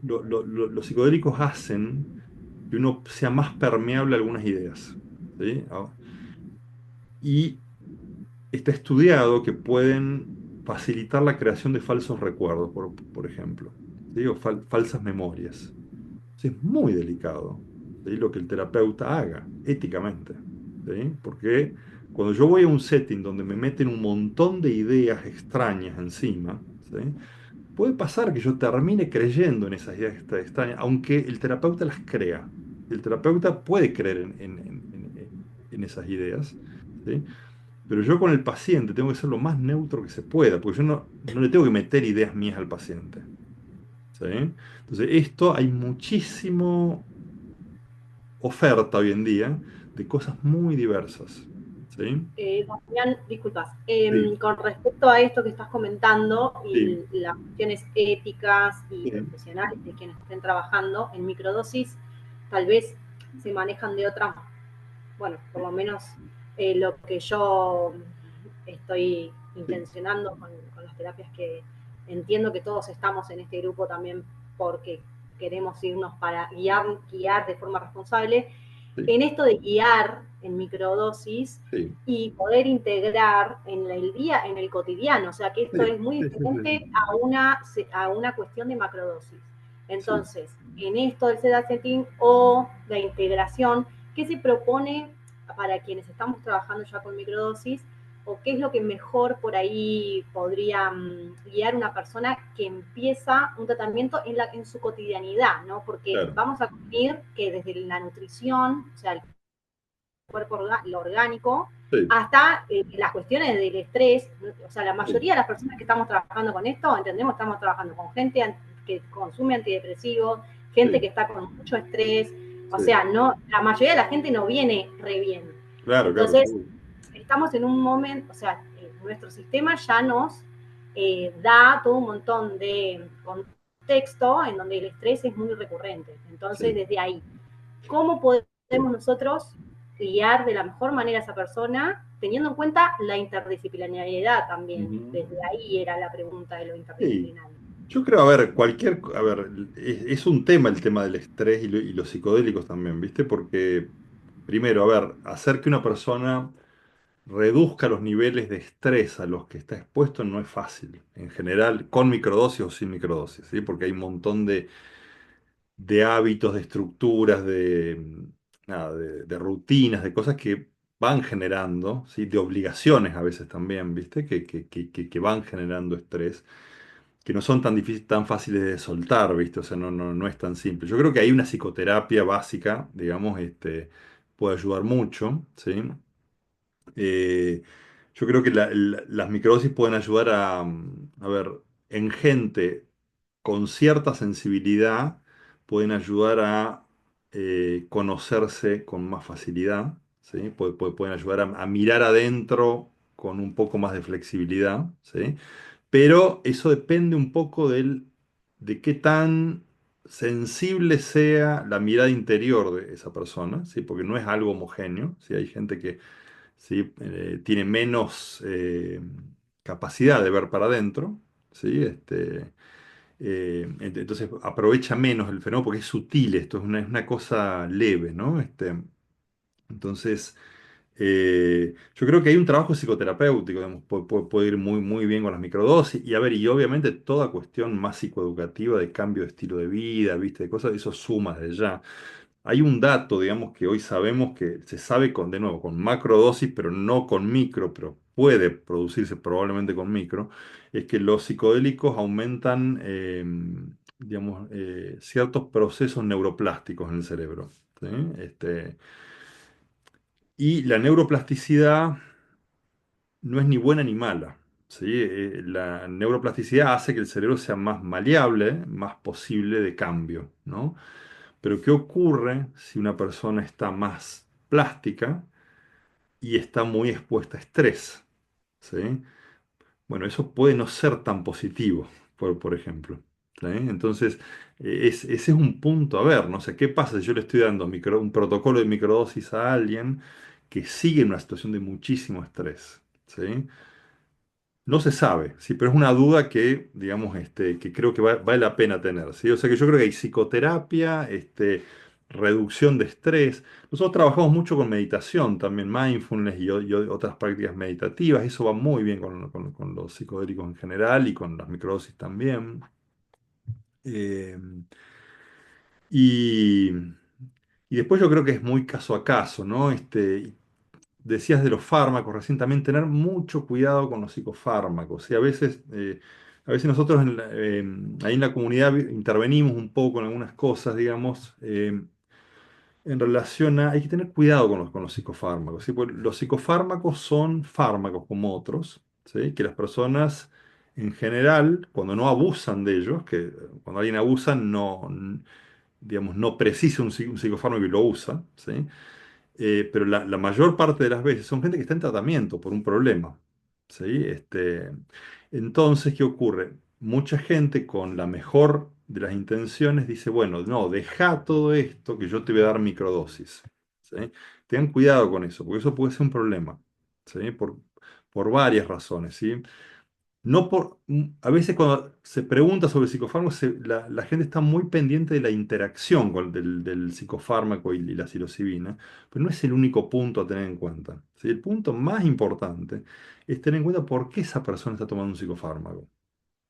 Los psicodélicos hacen que uno sea más permeable a algunas ideas, ¿sí? Y está estudiado que pueden facilitar la creación de falsos recuerdos, por ejemplo, ¿sí? O falsas memorias. Sí, es muy delicado, ¿sí? Lo que el terapeuta haga, éticamente, ¿sí? Porque cuando yo voy a un setting donde me meten un montón de ideas extrañas encima, ¿sí? Puede pasar que yo termine creyendo en esas ideas extrañas, aunque el terapeuta las crea. El terapeuta puede creer en esas ideas, ¿sí? Pero yo con el paciente tengo que ser lo más neutro que se pueda, porque yo no le tengo que meter ideas mías al paciente, ¿sí? Entonces, esto hay muchísimo oferta hoy en día de cosas muy diversas. ¿Sí? Damián, disculpas, Sí, con respecto a esto que estás comentando y sí, las cuestiones éticas y sí, profesionales de quienes estén trabajando en microdosis, tal vez se manejan de otra, bueno, por lo menos lo que yo estoy sí, intencionando con las terapias que entiendo que todos estamos en este grupo también porque queremos irnos para guiar de forma responsable, sí, en esto de guiar en microdosis sí, y poder integrar en el día, en el cotidiano. O sea que esto sí, es muy sí, sí, sí, diferente a una cuestión de macrodosis. sí, Entonces, en esto del sedal setting o la integración, ¿qué se propone para quienes estamos trabajando ya con microdosis? ¿O qué es lo que mejor por ahí podría guiar una persona que empieza un tratamiento en su cotidianidad, ¿no? Porque claro, vamos a asumir que desde la nutrición, o sea, el cuerpo lo orgánico, sí, hasta las cuestiones del estrés. O sea, la sí, mayoría de las personas que estamos trabajando con esto, entendemos, estamos trabajando con gente que consume antidepresivos, gente que sí, está con mucho estrés. O sí, sea, no, la mayoría de la gente no viene re bien. claro, claro, Entonces, seguro. estamos en un momento, o sea, nuestro sistema ya nos da todo un montón de contexto en donde el estrés es muy recurrente. Entonces, Sí. desde ahí, ¿cómo podemos nosotros guiar de la mejor manera a esa persona, teniendo en cuenta la interdisciplinariedad también? Ujú. Desde ahí era la pregunta de lo Sí. interdisciplinario. Yo creo, a ver, a ver, es un tema el tema del estrés y los psicodélicos también, ¿viste? Porque, primero, a ver, hacer que una persona reduzca los niveles de estrés a los que está expuesto no es fácil, en general, con microdosis o sin microdosis, ¿sí? Porque hay un montón de hábitos, de estructuras, nada, de rutinas, de cosas que van generando, ¿sí? De obligaciones a veces también, ¿viste? Que van generando estrés, que no son tan fáciles de soltar, ¿viste? O sea, no es tan simple. Yo creo que hay una psicoterapia básica, digamos, puede ayudar mucho, ¿sí? Eh, yo creo que las microdosis pueden ayudar a ver, en gente con cierta sensibilidad, pueden ayudar a conocerse con más facilidad, ¿sí? Pueden ayudar a mirar adentro con un poco más de flexibilidad, ¿sí? Pero eso depende un poco de qué tan sensible sea la mirada interior de esa persona, ¿sí? Porque no es algo homogéneo, ¿sí? Hay gente que ¿sí? Tiene menos capacidad de ver para adentro, ¿sí? Entonces aprovecha menos el fenómeno porque es sutil esto, es una cosa leve, ¿no? Entonces, yo creo que hay un trabajo psicoterapéutico, digamos, puede ir muy, muy bien con las microdosis. Y a ver, y obviamente toda cuestión más psicoeducativa de cambio de estilo de vida, ¿viste? De cosas, eso suma desde ya. Hay un dato, digamos, que hoy sabemos que se sabe con, de nuevo, con macrodosis, pero no con micro, pero puede producirse probablemente con micro, es que los psicodélicos aumentan, digamos, ciertos procesos neuroplásticos en el cerebro, ¿sí? Y la neuroplasticidad no es ni buena ni mala, ¿sí? La neuroplasticidad hace que el cerebro sea más maleable, más posible de cambio, ¿no? Pero ¿qué ocurre si una persona está más plástica y está muy expuesta a estrés? ¿Sí? Bueno, eso puede no ser tan positivo, por ejemplo. ¿Sí? Entonces, ese es un punto a ver, no sé, ¿qué pasa si yo le estoy dando un protocolo de microdosis a alguien que sigue en una situación de muchísimo estrés? ¿Sí? No se sabe, sí, pero es una duda que, digamos, que creo que vale la pena tener, ¿sí? O sea que yo creo que hay psicoterapia, reducción de estrés. Nosotros trabajamos mucho con meditación, también mindfulness y otras prácticas meditativas. Eso va muy bien con los psicodélicos en general y con las microdosis también. Eh, y, y después yo creo que es muy caso a caso, ¿no? Decías de los fármacos, recién también tener mucho cuidado con los psicofármacos. Y a veces nosotros ahí en la comunidad intervenimos un poco en algunas cosas, digamos, en relación a, hay que tener cuidado con los psicofármacos, ¿sí? Porque los psicofármacos son fármacos como otros, ¿sí? Que las personas en general, cuando no abusan de ellos, que cuando alguien abusa, no, digamos, no precisa un psicofármaco y lo usa, ¿sí? Pero la mayor parte de las veces son gente que está en tratamiento por un problema. ¿Sí? Entonces, ¿qué ocurre? Mucha gente con la mejor de las intenciones dice, bueno, no, deja todo esto que yo te voy a dar microdosis. ¿Sí? Tengan cuidado con eso, porque eso puede ser un problema. ¿Sí? Por varias razones. ¿Sí? No por, a veces cuando se pregunta sobre psicofármacos, la gente está muy pendiente de la interacción del psicofármaco y la psilocibina, pero no es el único punto a tener en cuenta. ¿Sí? El punto más importante es tener en cuenta por qué esa persona está tomando un psicofármaco.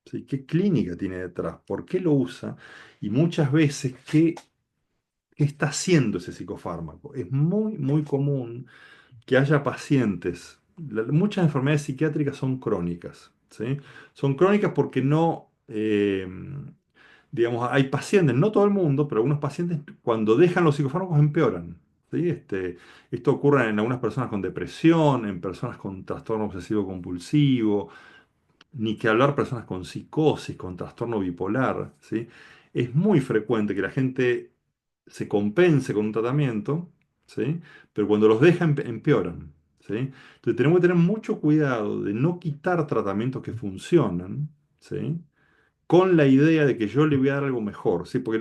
¿Sí? ¿Qué clínica tiene detrás? ¿Por qué lo usa? Y muchas veces, ¿qué está haciendo ese psicofármaco? Es muy, muy común que haya pacientes. Muchas enfermedades psiquiátricas son crónicas, ¿sí? Son crónicas porque no, digamos, hay pacientes, no todo el mundo, pero algunos pacientes cuando dejan los psicofármacos empeoran, ¿sí? Esto ocurre en algunas personas con depresión, en personas con trastorno obsesivo compulsivo, ni que hablar personas con psicosis, con trastorno bipolar, ¿sí? Es muy frecuente que la gente se compense con un tratamiento, ¿sí? Pero cuando los deja empeoran, ¿sí? Entonces tenemos que tener mucho cuidado de no quitar tratamientos que funcionan, ¿sí? Con la idea de que yo le voy a dar algo mejor, ¿sí? Porque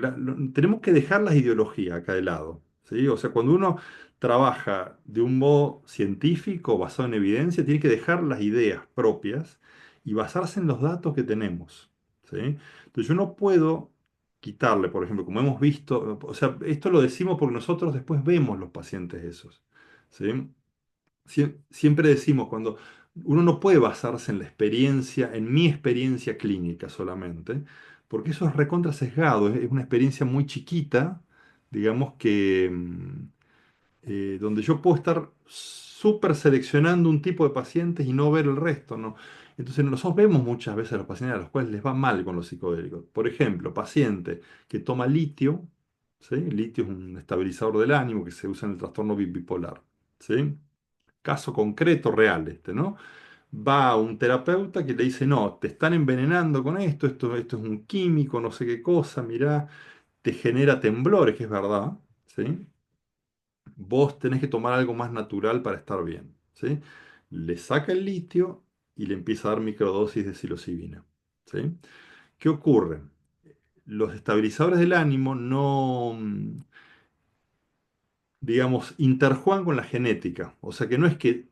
tenemos que dejar las ideologías acá de lado, ¿sí? O sea, cuando uno trabaja de un modo científico, basado en evidencia, tiene que dejar las ideas propias y basarse en los datos que tenemos, ¿sí? Entonces yo no puedo quitarle, por ejemplo, como hemos visto, o sea, esto lo decimos porque nosotros después vemos los pacientes esos, ¿sí? Siempre decimos, cuando uno no puede basarse en la experiencia, en mi experiencia clínica solamente, porque eso es recontra sesgado, es una experiencia muy chiquita, digamos que donde yo puedo estar súper seleccionando un tipo de pacientes y no ver el resto, ¿no? Entonces nosotros vemos muchas veces a los pacientes a los cuales les va mal con los psicodélicos. Por ejemplo, paciente que toma litio, ¿sí? Litio es un estabilizador del ánimo que se usa en el trastorno bipolar, ¿sí? Caso concreto, real ¿no? Va a un terapeuta que le dice, no, te están envenenando con esto es un químico, no sé qué cosa, mirá, te genera temblores, que es verdad, ¿sí? Vos tenés que tomar algo más natural para estar bien, ¿sí? le saca el litio y le empieza a dar microdosis de psilocibina. ¿Sí? ¿Qué ocurre? Los estabilizadores del ánimo no, digamos, interjuegan con la genética. O sea que no es que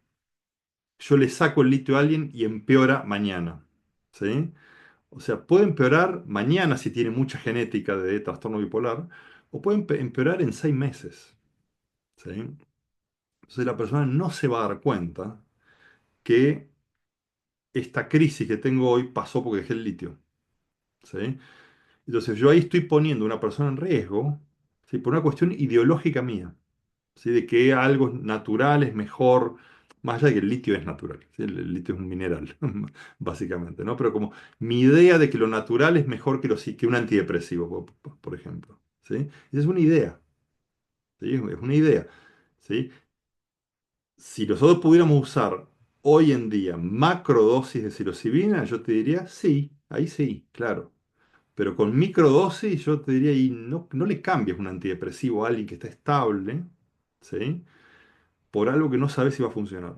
yo le saco el litio a alguien y empeora mañana. ¿Sí? O sea, puede empeorar mañana si tiene mucha genética de trastorno bipolar, o puede empeorar en 6 meses. ¿Sí? Entonces la persona no se va a dar cuenta que esta crisis que tengo hoy pasó porque dejé el litio. ¿Sí? Entonces yo ahí estoy poniendo a una persona en riesgo, ¿sí? Por una cuestión ideológica mía, ¿sí? De que algo natural es mejor, más allá de que el litio es natural, ¿sí? El litio es un mineral, básicamente, ¿no? Pero como mi idea de que lo natural es mejor que, que un antidepresivo, por ejemplo, ¿sí? Esa es una idea, ¿sí? Es una idea, ¿sí? Si nosotros pudiéramos usar hoy en día macrodosis de psilocibina, yo te diría sí, ahí sí, claro. Pero con microdosis yo te diría, y no, no le cambies un antidepresivo a alguien que está estable, ¿sí? Por algo que no sabes si va a funcionar.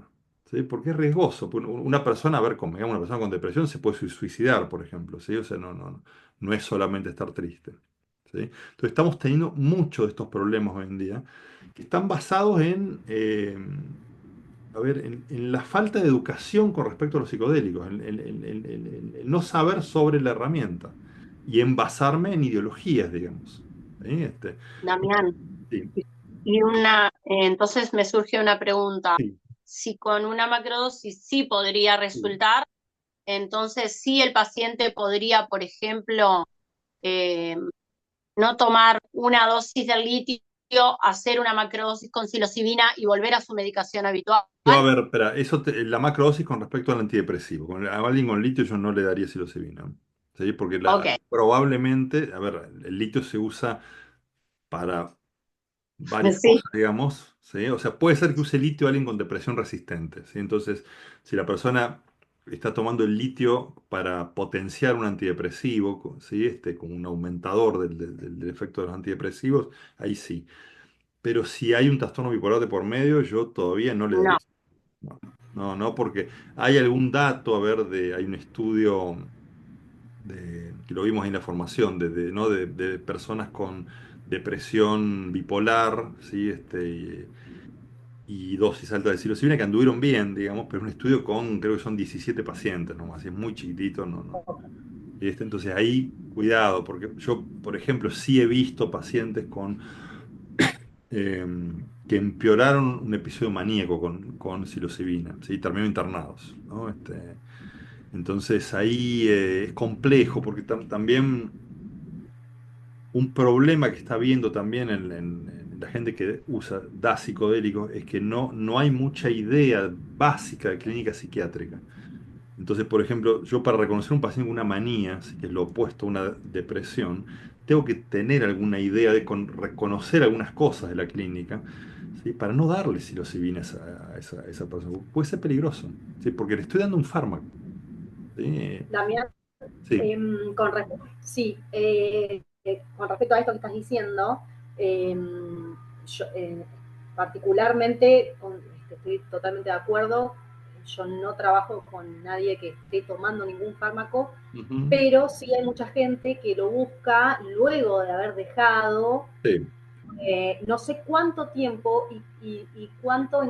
¿Sí? Porque es riesgoso. Porque una persona, a ver, como digamos, una persona con depresión se puede suicidar, por ejemplo. ¿Sí? O sea, no es solamente estar triste. ¿Sí? Entonces estamos teniendo muchos de estos problemas hoy en día que están basados a ver, en la falta de educación con respecto a los psicodélicos, en no saber sobre la herramienta y en basarme en ideologías, digamos. ¿Sí? Damián. Sí, Entonces me surge una pregunta. sí, Si con una macrodosis sí podría sí. resultar, entonces sí el paciente podría, por ejemplo, eh, no tomar una dosis del litio, hacer una macrodosis con psilocibina y volver a su medicación habitual. No, a ver, espera, la macrodosis con respecto al antidepresivo. A alguien con litio yo no le daría psilocibina. ¿Sí? Porque Ok, probablemente, a ver, el litio se usa para varias sí, cosas, digamos, ¿sí? O sea, puede ser que use litio alguien con depresión resistente, ¿sí? Entonces, si la persona está tomando el litio para potenciar un antidepresivo, ¿sí? Como un aumentador del efecto de los antidepresivos, ahí sí. Pero si hay un trastorno bipolar de por medio, yo todavía no le daría. no, No, no, porque hay algún dato, a ver, hay un estudio que lo vimos ahí en la formación, ¿no? de personas con depresión bipolar, ¿sí? Y dosis alta de psilocibina que anduvieron bien, digamos, pero un estudio con, creo que son 17 pacientes nomás, y es muy chiquitito, no. Entonces ahí, cuidado, porque yo, por ejemplo, sí he visto pacientes que empeoraron un episodio maníaco con psilocibina, ¿sí? Terminaron internados, ¿no? Entonces ahí es complejo, porque también un problema que está viendo también en la gente que da psicodélicos es que no hay mucha idea básica de clínica psiquiátrica. Entonces, por ejemplo, yo para reconocer un paciente con una manía, así que es lo opuesto a una depresión, tengo que tener alguna idea de reconocer algunas cosas de la clínica, ¿sí? Para no darle psilocibina a esa persona. Puede ser peligroso, ¿sí? Porque le estoy dando un fármaco. ¿Sí? Damián, Sí, sí, con respecto a esto que estás diciendo, eh, yo, particularmente, estoy totalmente de acuerdo, yo no trabajo con nadie que esté tomando ningún fármaco, ujú, pero sí hay mucha gente que lo busca luego de haber dejado sí, no sé cuánto tiempo y cuánto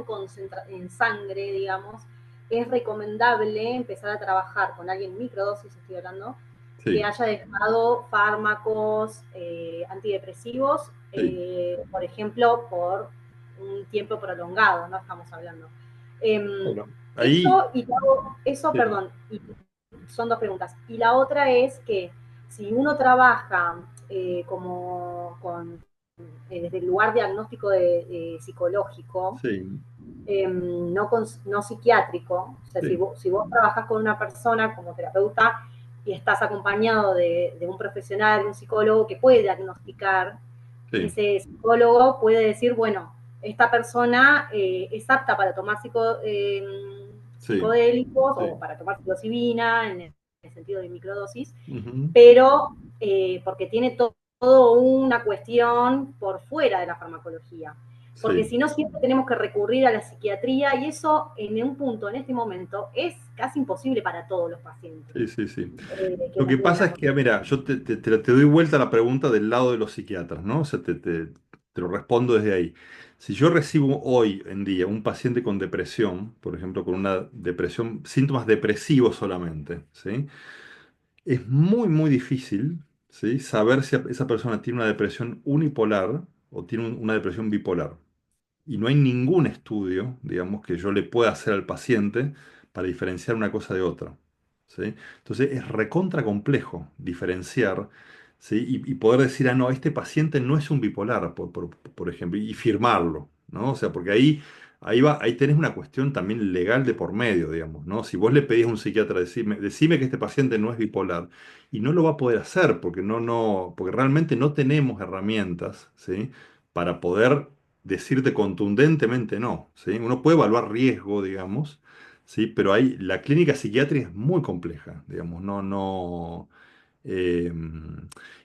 en sangre, digamos, es recomendable empezar a trabajar con alguien microdosis, estoy hablando, que sí, haya dejado fármacos antidepresivos, sí. por ejemplo, por un tiempo prolongado, no estamos hablando. Eh, Bueno, ahí, eso, sí, perdón, y son dos preguntas. Y la otra es que si uno trabaja como con desde el lugar diagnóstico psicológico, sí, no psiquiátrico. O sea, sí, si vos trabajás con una persona como terapeuta y estás acompañado de un profesional, de un psicólogo que puede diagnosticar, sí, ese psicólogo puede decir, bueno, esta persona es apta para tomar sí, psicodélicos o sí. para tomar psilocibina en el sentido de microdosis, Ujú. pero porque tiene todo una cuestión por fuera de la farmacología. porque sí, si no siempre tenemos que recurrir a la psiquiatría y eso en un punto, en este momento, es casi imposible para todos los pacientes sí, sí, sí. que Lo que nos vienen pasa a es que, consultar. mira, yo te doy vuelta la pregunta del lado de los psiquiatras, ¿no? O sea, te lo respondo desde ahí. Si yo recibo hoy en día un paciente con depresión, por ejemplo, con una depresión, síntomas depresivos solamente, ¿sí? Es muy, muy difícil, ¿sí? Saber si esa persona tiene una depresión unipolar o tiene una depresión bipolar. Y no hay ningún estudio, digamos, que yo le pueda hacer al paciente para diferenciar una cosa de otra, ¿sí? Entonces es recontra complejo diferenciar, ¿sí? Y poder decir, ah, no, este paciente no es un bipolar, por ejemplo, y firmarlo, ¿no? O sea, porque ahí tenés una cuestión también legal de por medio, digamos, ¿no? Si vos le pedís a un psiquiatra, decime que este paciente no es bipolar, y no lo va a poder hacer, porque realmente no tenemos herramientas, ¿sí? Para poder decirte contundentemente no, ¿sí? Uno puede evaluar riesgo, digamos, ¿sí? Pero la clínica psiquiátrica es muy compleja, digamos, no. eh,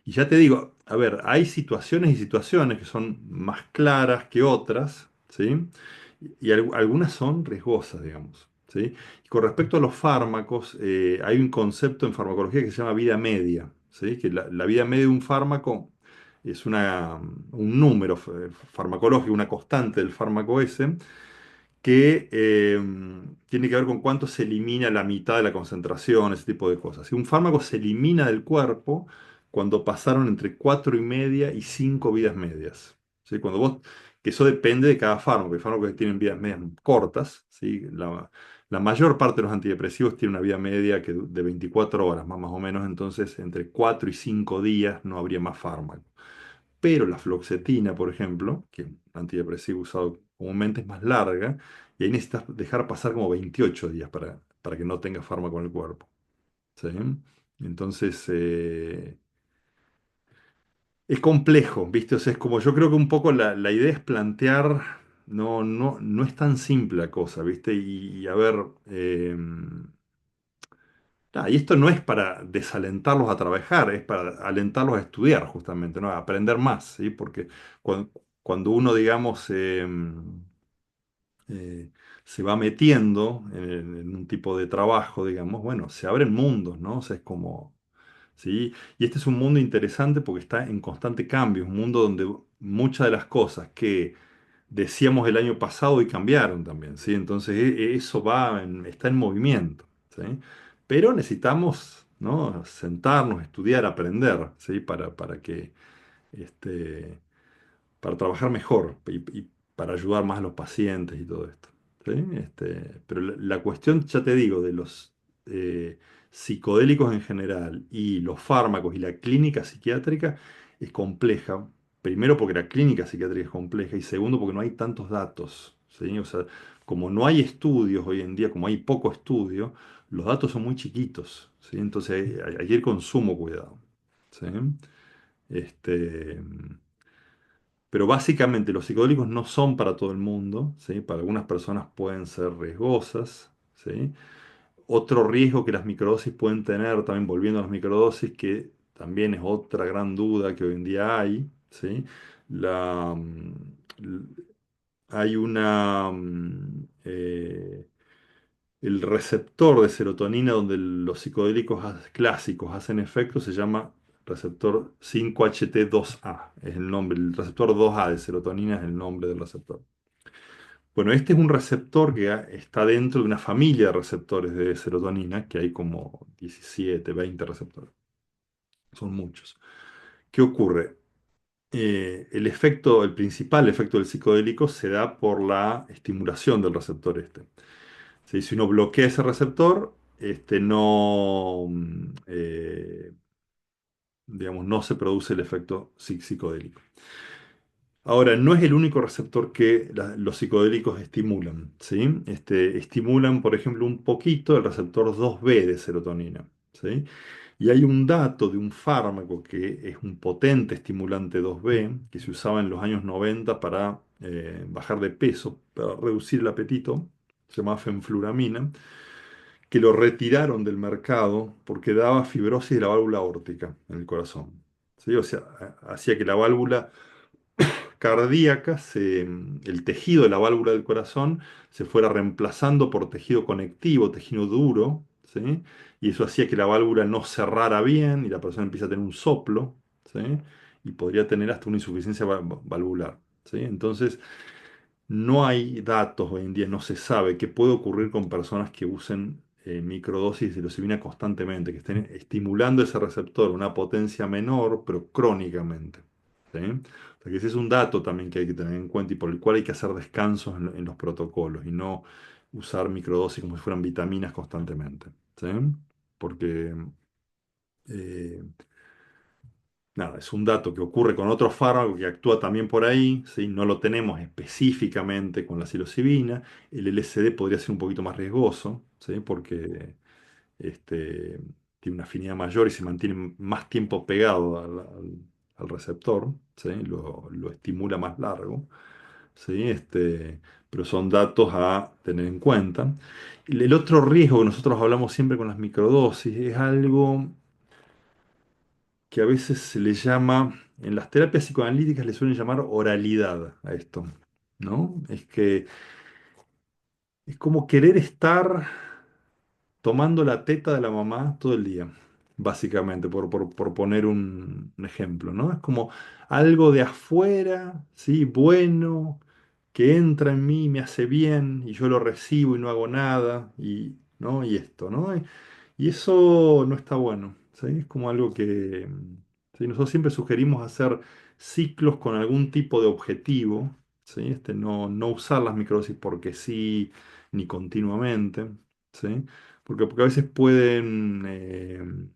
y ya te digo, a ver, hay situaciones y situaciones que son más claras que otras, ¿sí? Y algunas son riesgosas, digamos, ¿sí? Y con respecto a los fármacos, hay un concepto en farmacología que se llama vida media, ¿sí? Que la vida media de un fármaco es un número farmacológico, una constante del fármaco ese, que tiene que ver con cuánto se elimina la mitad de la concentración, ese tipo de cosas. Si un fármaco se elimina del cuerpo cuando pasaron entre 4,5 y 5 vidas medias. ¿Sí? Que eso depende de cada fármaco. Hay fármacos que tienen vidas medias cortas. ¿Sí? La mayor parte de los antidepresivos tiene una vida media de 24 horas, más o menos. Entonces, entre 4 y 5 días no habría más fármaco. Pero la fluoxetina, por ejemplo, que es un antidepresivo usado comúnmente, es más larga y ahí necesitas dejar pasar como 28 días para que no tenga fármaco en el cuerpo. ¿Sí? Entonces, es complejo, ¿viste? O sea, es como yo creo que un poco la idea es plantear, no es tan simple la cosa, ¿viste? Y a ver, y esto no es para desalentarlos a trabajar, es para alentarlos a estudiar justamente, ¿no? A aprender más, ¿sí? Porque cuando uno, digamos, eh, se va metiendo en un tipo de trabajo, digamos, bueno, se abren mundos, ¿no? O sea, es como, ¿sí? Y este es un mundo interesante porque está en constante cambio, un mundo donde muchas de las cosas que decíamos el año pasado y cambiaron también, ¿sí? Entonces eso está en movimiento, ¿sí? Pero necesitamos, ¿no? Sentarnos, estudiar, aprender, ¿sí? Para que, este, para trabajar mejor y para ayudar más a los pacientes y todo esto, ¿sí? Pero la cuestión, ya te digo, de los psicodélicos en general y los fármacos y la clínica psiquiátrica es compleja. Primero porque la clínica psiquiátrica es compleja y segundo porque no hay tantos datos, ¿sí? O sea, como no hay estudios hoy en día, como hay poco estudio, los datos son muy chiquitos, ¿sí? Entonces hay que ir con sumo cuidado, ¿sí? Este, pero básicamente los psicodélicos no son para todo el mundo, ¿sí? Para algunas personas pueden ser riesgosas, ¿sí? Otro riesgo que las microdosis pueden tener, también volviendo a las microdosis, que también es otra gran duda que hoy en día hay, ¿sí? La, mm, l- Hay el receptor de serotonina donde los psicodélicos clásicos hacen efecto se llama receptor 5HT2A, es el nombre, el receptor 2A de serotonina es el nombre del receptor. Bueno, este es un receptor que está dentro de una familia de receptores de serotonina, que hay como 17, 20 receptores, son muchos. ¿Qué ocurre? El principal efecto del psicodélico se da por la estimulación del receptor este. ¿Sí? Si uno bloquea ese receptor, digamos, no se produce el efecto psicodélico. Ahora, no es el único receptor que los psicodélicos estimulan, ¿sí? Estimulan, por ejemplo, un poquito el receptor 2B de serotonina, ¿sí? Y hay un dato de un fármaco que es un potente estimulante 2B que se usaba en los años 90 para bajar de peso, para reducir el apetito, se llama fenfluramina, que lo retiraron del mercado porque daba fibrosis de la válvula aórtica en el corazón, ¿sí? O sea, hacía que la válvula cardíacas, el tejido de la válvula del corazón se fuera reemplazando por tejido conectivo, tejido duro, ¿sí? Y eso hacía que la válvula no cerrara bien y la persona empieza a tener un soplo, ¿sí? Y podría tener hasta una insuficiencia valvular, ¿sí? Entonces, no hay datos hoy en día, no se sabe qué puede ocurrir con personas que usen microdosis de psilocibina constantemente, que estén estimulando ese receptor a una potencia menor, pero crónicamente, ¿sí? O sea que ese es un dato también que hay que tener en cuenta y por el cual hay que hacer descansos en los protocolos y no usar microdosis como si fueran vitaminas constantemente, ¿sí? Porque eh, nada, es un dato que ocurre con otro fármaco que actúa también por ahí, ¿sí? No lo tenemos específicamente con la psilocibina. El LSD podría ser un poquito más riesgoso, ¿sí? Porque tiene una afinidad mayor y se mantiene más tiempo pegado al receptor, ¿sí? Lo estimula más largo, ¿sí? Pero son datos a tener en cuenta. El otro riesgo que nosotros hablamos siempre con las microdosis es algo que a veces se le llama, en las terapias psicoanalíticas le suelen llamar oralidad a esto, ¿no? Es que es como querer estar tomando la teta de la mamá todo el día, básicamente, por poner un ejemplo, ¿no? Es como algo de afuera, ¿sí? Bueno, que entra en mí, me hace bien, y yo lo recibo y no hago nada, y, ¿no? Y esto, ¿no? Y eso no está bueno, ¿sí? Es como algo que ¿sí? Nosotros siempre sugerimos hacer ciclos con algún tipo de objetivo, ¿sí? No usar las microdosis porque sí, ni continuamente, ¿sí? Porque a veces pueden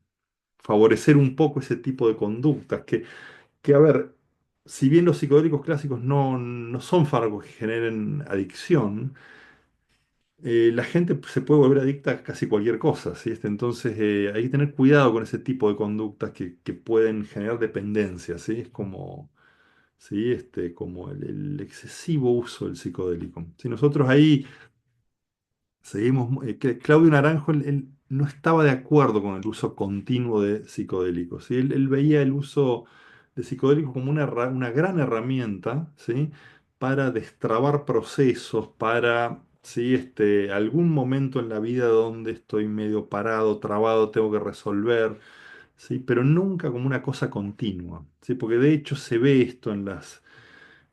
favorecer un poco ese tipo de conductas que, a ver, si bien los psicodélicos clásicos no son fármacos que generen adicción, la gente se puede volver adicta a casi cualquier cosa, ¿sí? Entonces hay que tener cuidado con ese tipo de conductas que pueden generar dependencia, ¿sí? Es como, ¿sí? Como el excesivo uso del psicodélico. Si nosotros ahí seguimos, que Claudio Naranjo, él no estaba de acuerdo con el uso continuo de psicodélicos, ¿sí? Él veía el uso de psicodélicos como una gran herramienta, ¿sí? Para destrabar procesos, para, ¿sí? Algún momento en la vida donde estoy medio parado, trabado, tengo que resolver, ¿sí? Pero nunca como una cosa continua, ¿sí? Porque de hecho se ve esto en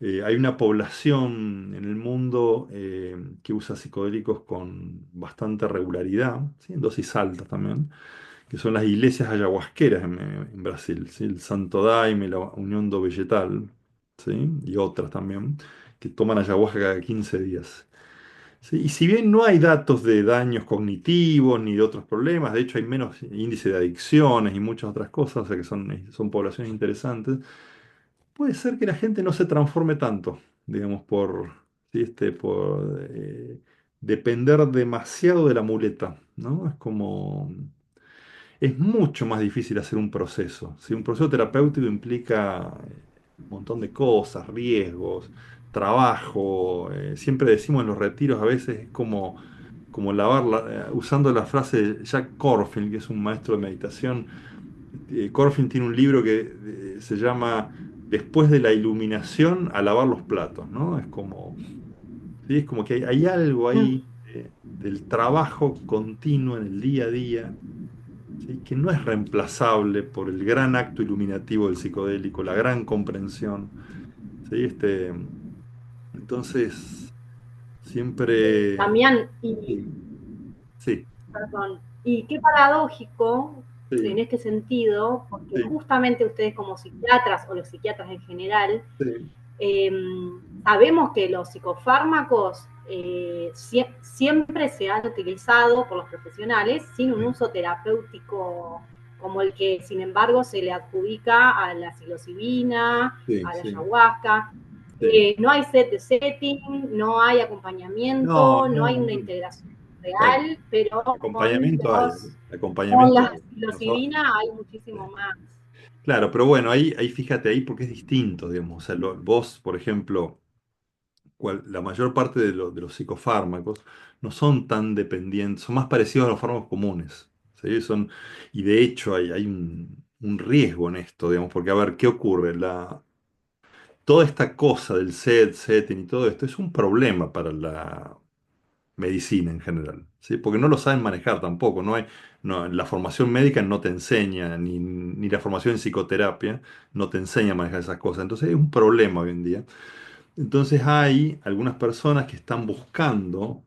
hay una población en el mundo que usa psicodélicos con bastante regularidad, ¿sí? En dosis altas también, que son las iglesias ayahuasqueras en Brasil, ¿sí? El Santo Daime, la Unión do Vegetal, ¿sí? Y otras también, que toman ayahuasca cada 15 días. ¿Sí? Y si bien no hay datos de daños cognitivos ni de otros problemas, de hecho hay menos índice de adicciones y muchas otras cosas, o sea que son poblaciones interesantes. Puede ser que la gente no se transforme tanto, digamos, ¿sí? Por depender demasiado de la muleta, ¿no? Es como, es mucho más difícil hacer un proceso. Si un proceso terapéutico implica un montón de cosas, riesgos, trabajo, siempre decimos en los retiros a veces es como usando la frase de Jack Corfield, que es un maestro de meditación. Corfin tiene un libro que se llama Después de la iluminación a lavar los platos, ¿no? ¿Sí? Es como que hay algo Mm. ahí del trabajo continuo en el día a día, ¿sí? Que no es reemplazable por el gran acto iluminativo del psicodélico, la gran comprensión, ¿sí? Entonces, siempre... Damián, y Sí, sí, perdón, y qué paradójico en sí, este sentido, porque sí, justamente ustedes como psiquiatras o los psiquiatras en general, sí, eh, sabemos que los psicofármacos siempre se han utilizado por los profesionales sin un uso terapéutico como el que, sin embargo, se le adjudica a la psilocibina, sí, a la sí, ayahuasca. sí. No hay set de setting, no hay No, acompañamiento, no hay no, una no. integración Bueno, real, pero acompañamiento hay, con acompañamiento la hay. psilocibina hay Sí. muchísimo más. Claro, pero bueno, ahí fíjate ahí porque es distinto, digamos. O sea, vos, por ejemplo, la mayor parte de los psicofármacos no son tan dependientes, son más parecidos a los fármacos comunes. ¿Sí? Y de hecho hay un riesgo en esto, digamos, porque a ver, ¿qué ocurre? toda esta cosa del setting y todo esto es un problema para la medicina en general, ¿sí? Porque no lo saben manejar tampoco, la formación médica no te enseña, ni la formación en psicoterapia no te enseña a manejar esas cosas, entonces es un problema hoy en día. Entonces hay algunas personas que están buscando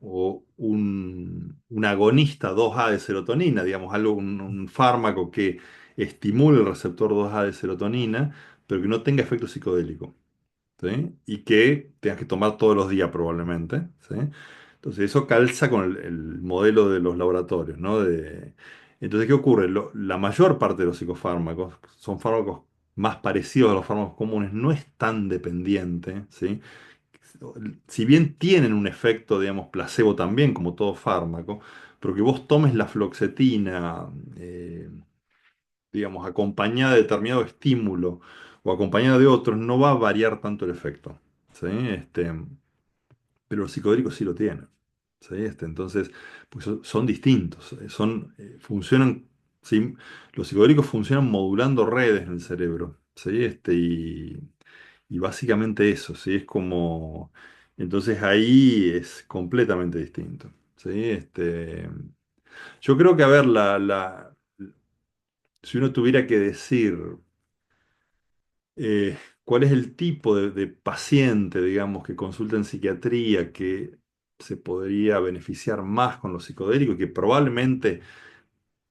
un agonista 2A de serotonina, digamos, un fármaco que estimule el receptor 2A de serotonina, pero que no tenga efecto psicodélico, ¿sí? Y que tengas que tomar todos los días probablemente, ¿sí? Entonces eso calza con el modelo de los laboratorios, ¿no? Entonces, ¿qué ocurre? La mayor parte de los psicofármacos son fármacos más parecidos a los fármacos comunes, no es tan dependiente, ¿sí? Si bien tienen un efecto, digamos, placebo también, como todo fármaco, pero que vos tomes la fluoxetina, digamos, acompañada de determinado estímulo o acompañada de otros, no va a variar tanto el efecto, ¿sí? Pero los psicodélicos sí lo tienen, ¿sí? Entonces, pues son distintos, funcionan, ¿sí? Los psicodélicos funcionan modulando redes en el cerebro, ¿sí? Y básicamente eso, ¿sí? Es como, entonces ahí es completamente distinto, ¿sí? Yo creo que, a ver, si uno tuviera que decir cuál es el tipo de paciente, digamos, que consulta en psiquiatría que se podría beneficiar más con los psicodélicos, que probablemente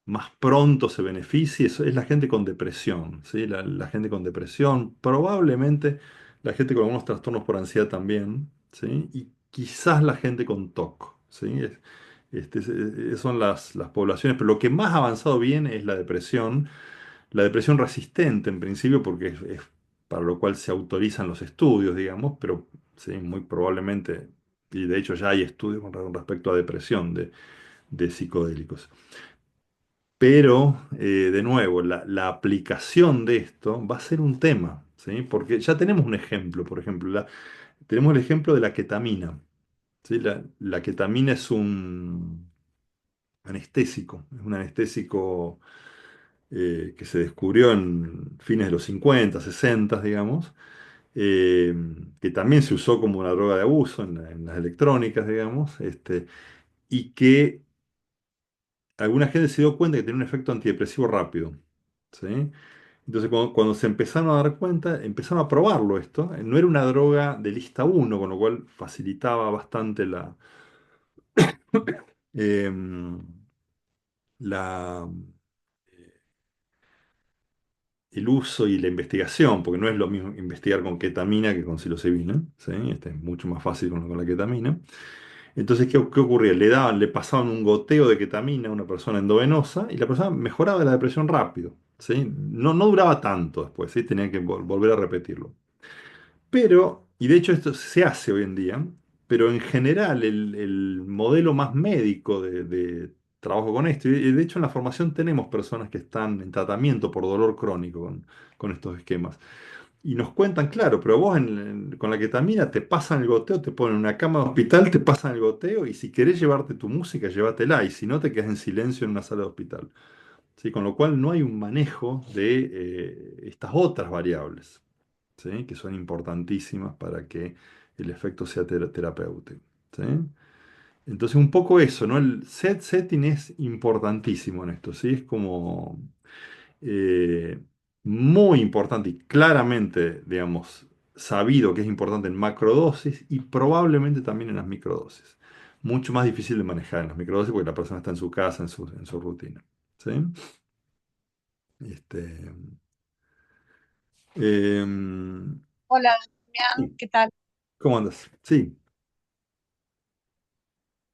más pronto se beneficie, es la gente con depresión, ¿sí? La gente con depresión, probablemente la gente con algunos trastornos por ansiedad también, ¿sí? Y quizás la gente con TOC, ¿sí? Son las poblaciones, pero lo que más avanzado viene es la depresión resistente en principio, porque es para lo cual se autorizan los estudios, digamos, pero sí, muy probablemente, y de hecho ya hay estudios con respecto a depresión de psicodélicos. Pero, de nuevo, la aplicación de esto va a ser un tema, ¿sí? Porque ya tenemos un ejemplo, por ejemplo, tenemos el ejemplo de la ketamina, ¿sí? La ketamina es un anestésico, es un anestésico que se descubrió en fines de los 50, 60, digamos, eh, que también se usó como una droga de abuso en las electrónicas, digamos, y que alguna gente se dio cuenta que tenía un efecto antidepresivo rápido, ¿sí? Entonces, cuando se empezaron a dar cuenta, empezaron a probarlo esto. No era una droga de lista uno, con lo cual facilitaba bastante em, la, el uso y la investigación, porque no es lo mismo investigar con ketamina que con psilocibina, ¿sí? Es mucho más fácil con la ketamina. Entonces, ¿qué ocurría? Le pasaban un goteo de ketamina a una persona endovenosa y la persona mejoraba de la depresión rápido, ¿sí? No duraba tanto después, ¿sí? Tenían que volver a repetirlo. Pero, y de hecho esto se hace hoy en día, pero en general el modelo más médico de trabajo con esto, y de hecho en la formación tenemos personas que están en tratamiento por dolor crónico con estos esquemas. Y nos cuentan, claro, pero vos con la ketamina te pasan el goteo, te ponen en una cama de hospital, te pasan el goteo y si querés llevarte tu música, llévatela y si no te quedas en silencio en una sala de hospital. ¿Sí? Con lo cual no hay un manejo de estas otras variables, ¿sí? Que son importantísimas para que el efecto sea terapéutico, ¿sí? Entonces un poco eso, ¿no? El setting es importantísimo en esto, ¿sí? Es como eh, muy importante y claramente, digamos, sabido que es importante en macrodosis y probablemente también en las microdosis. Mucho más difícil de manejar en las microdosis porque la persona está en su casa, en su rutina. ¿Sí? Este, em, Hola, Damián, sí, ¿qué tal? ¿cómo andas? Sí, te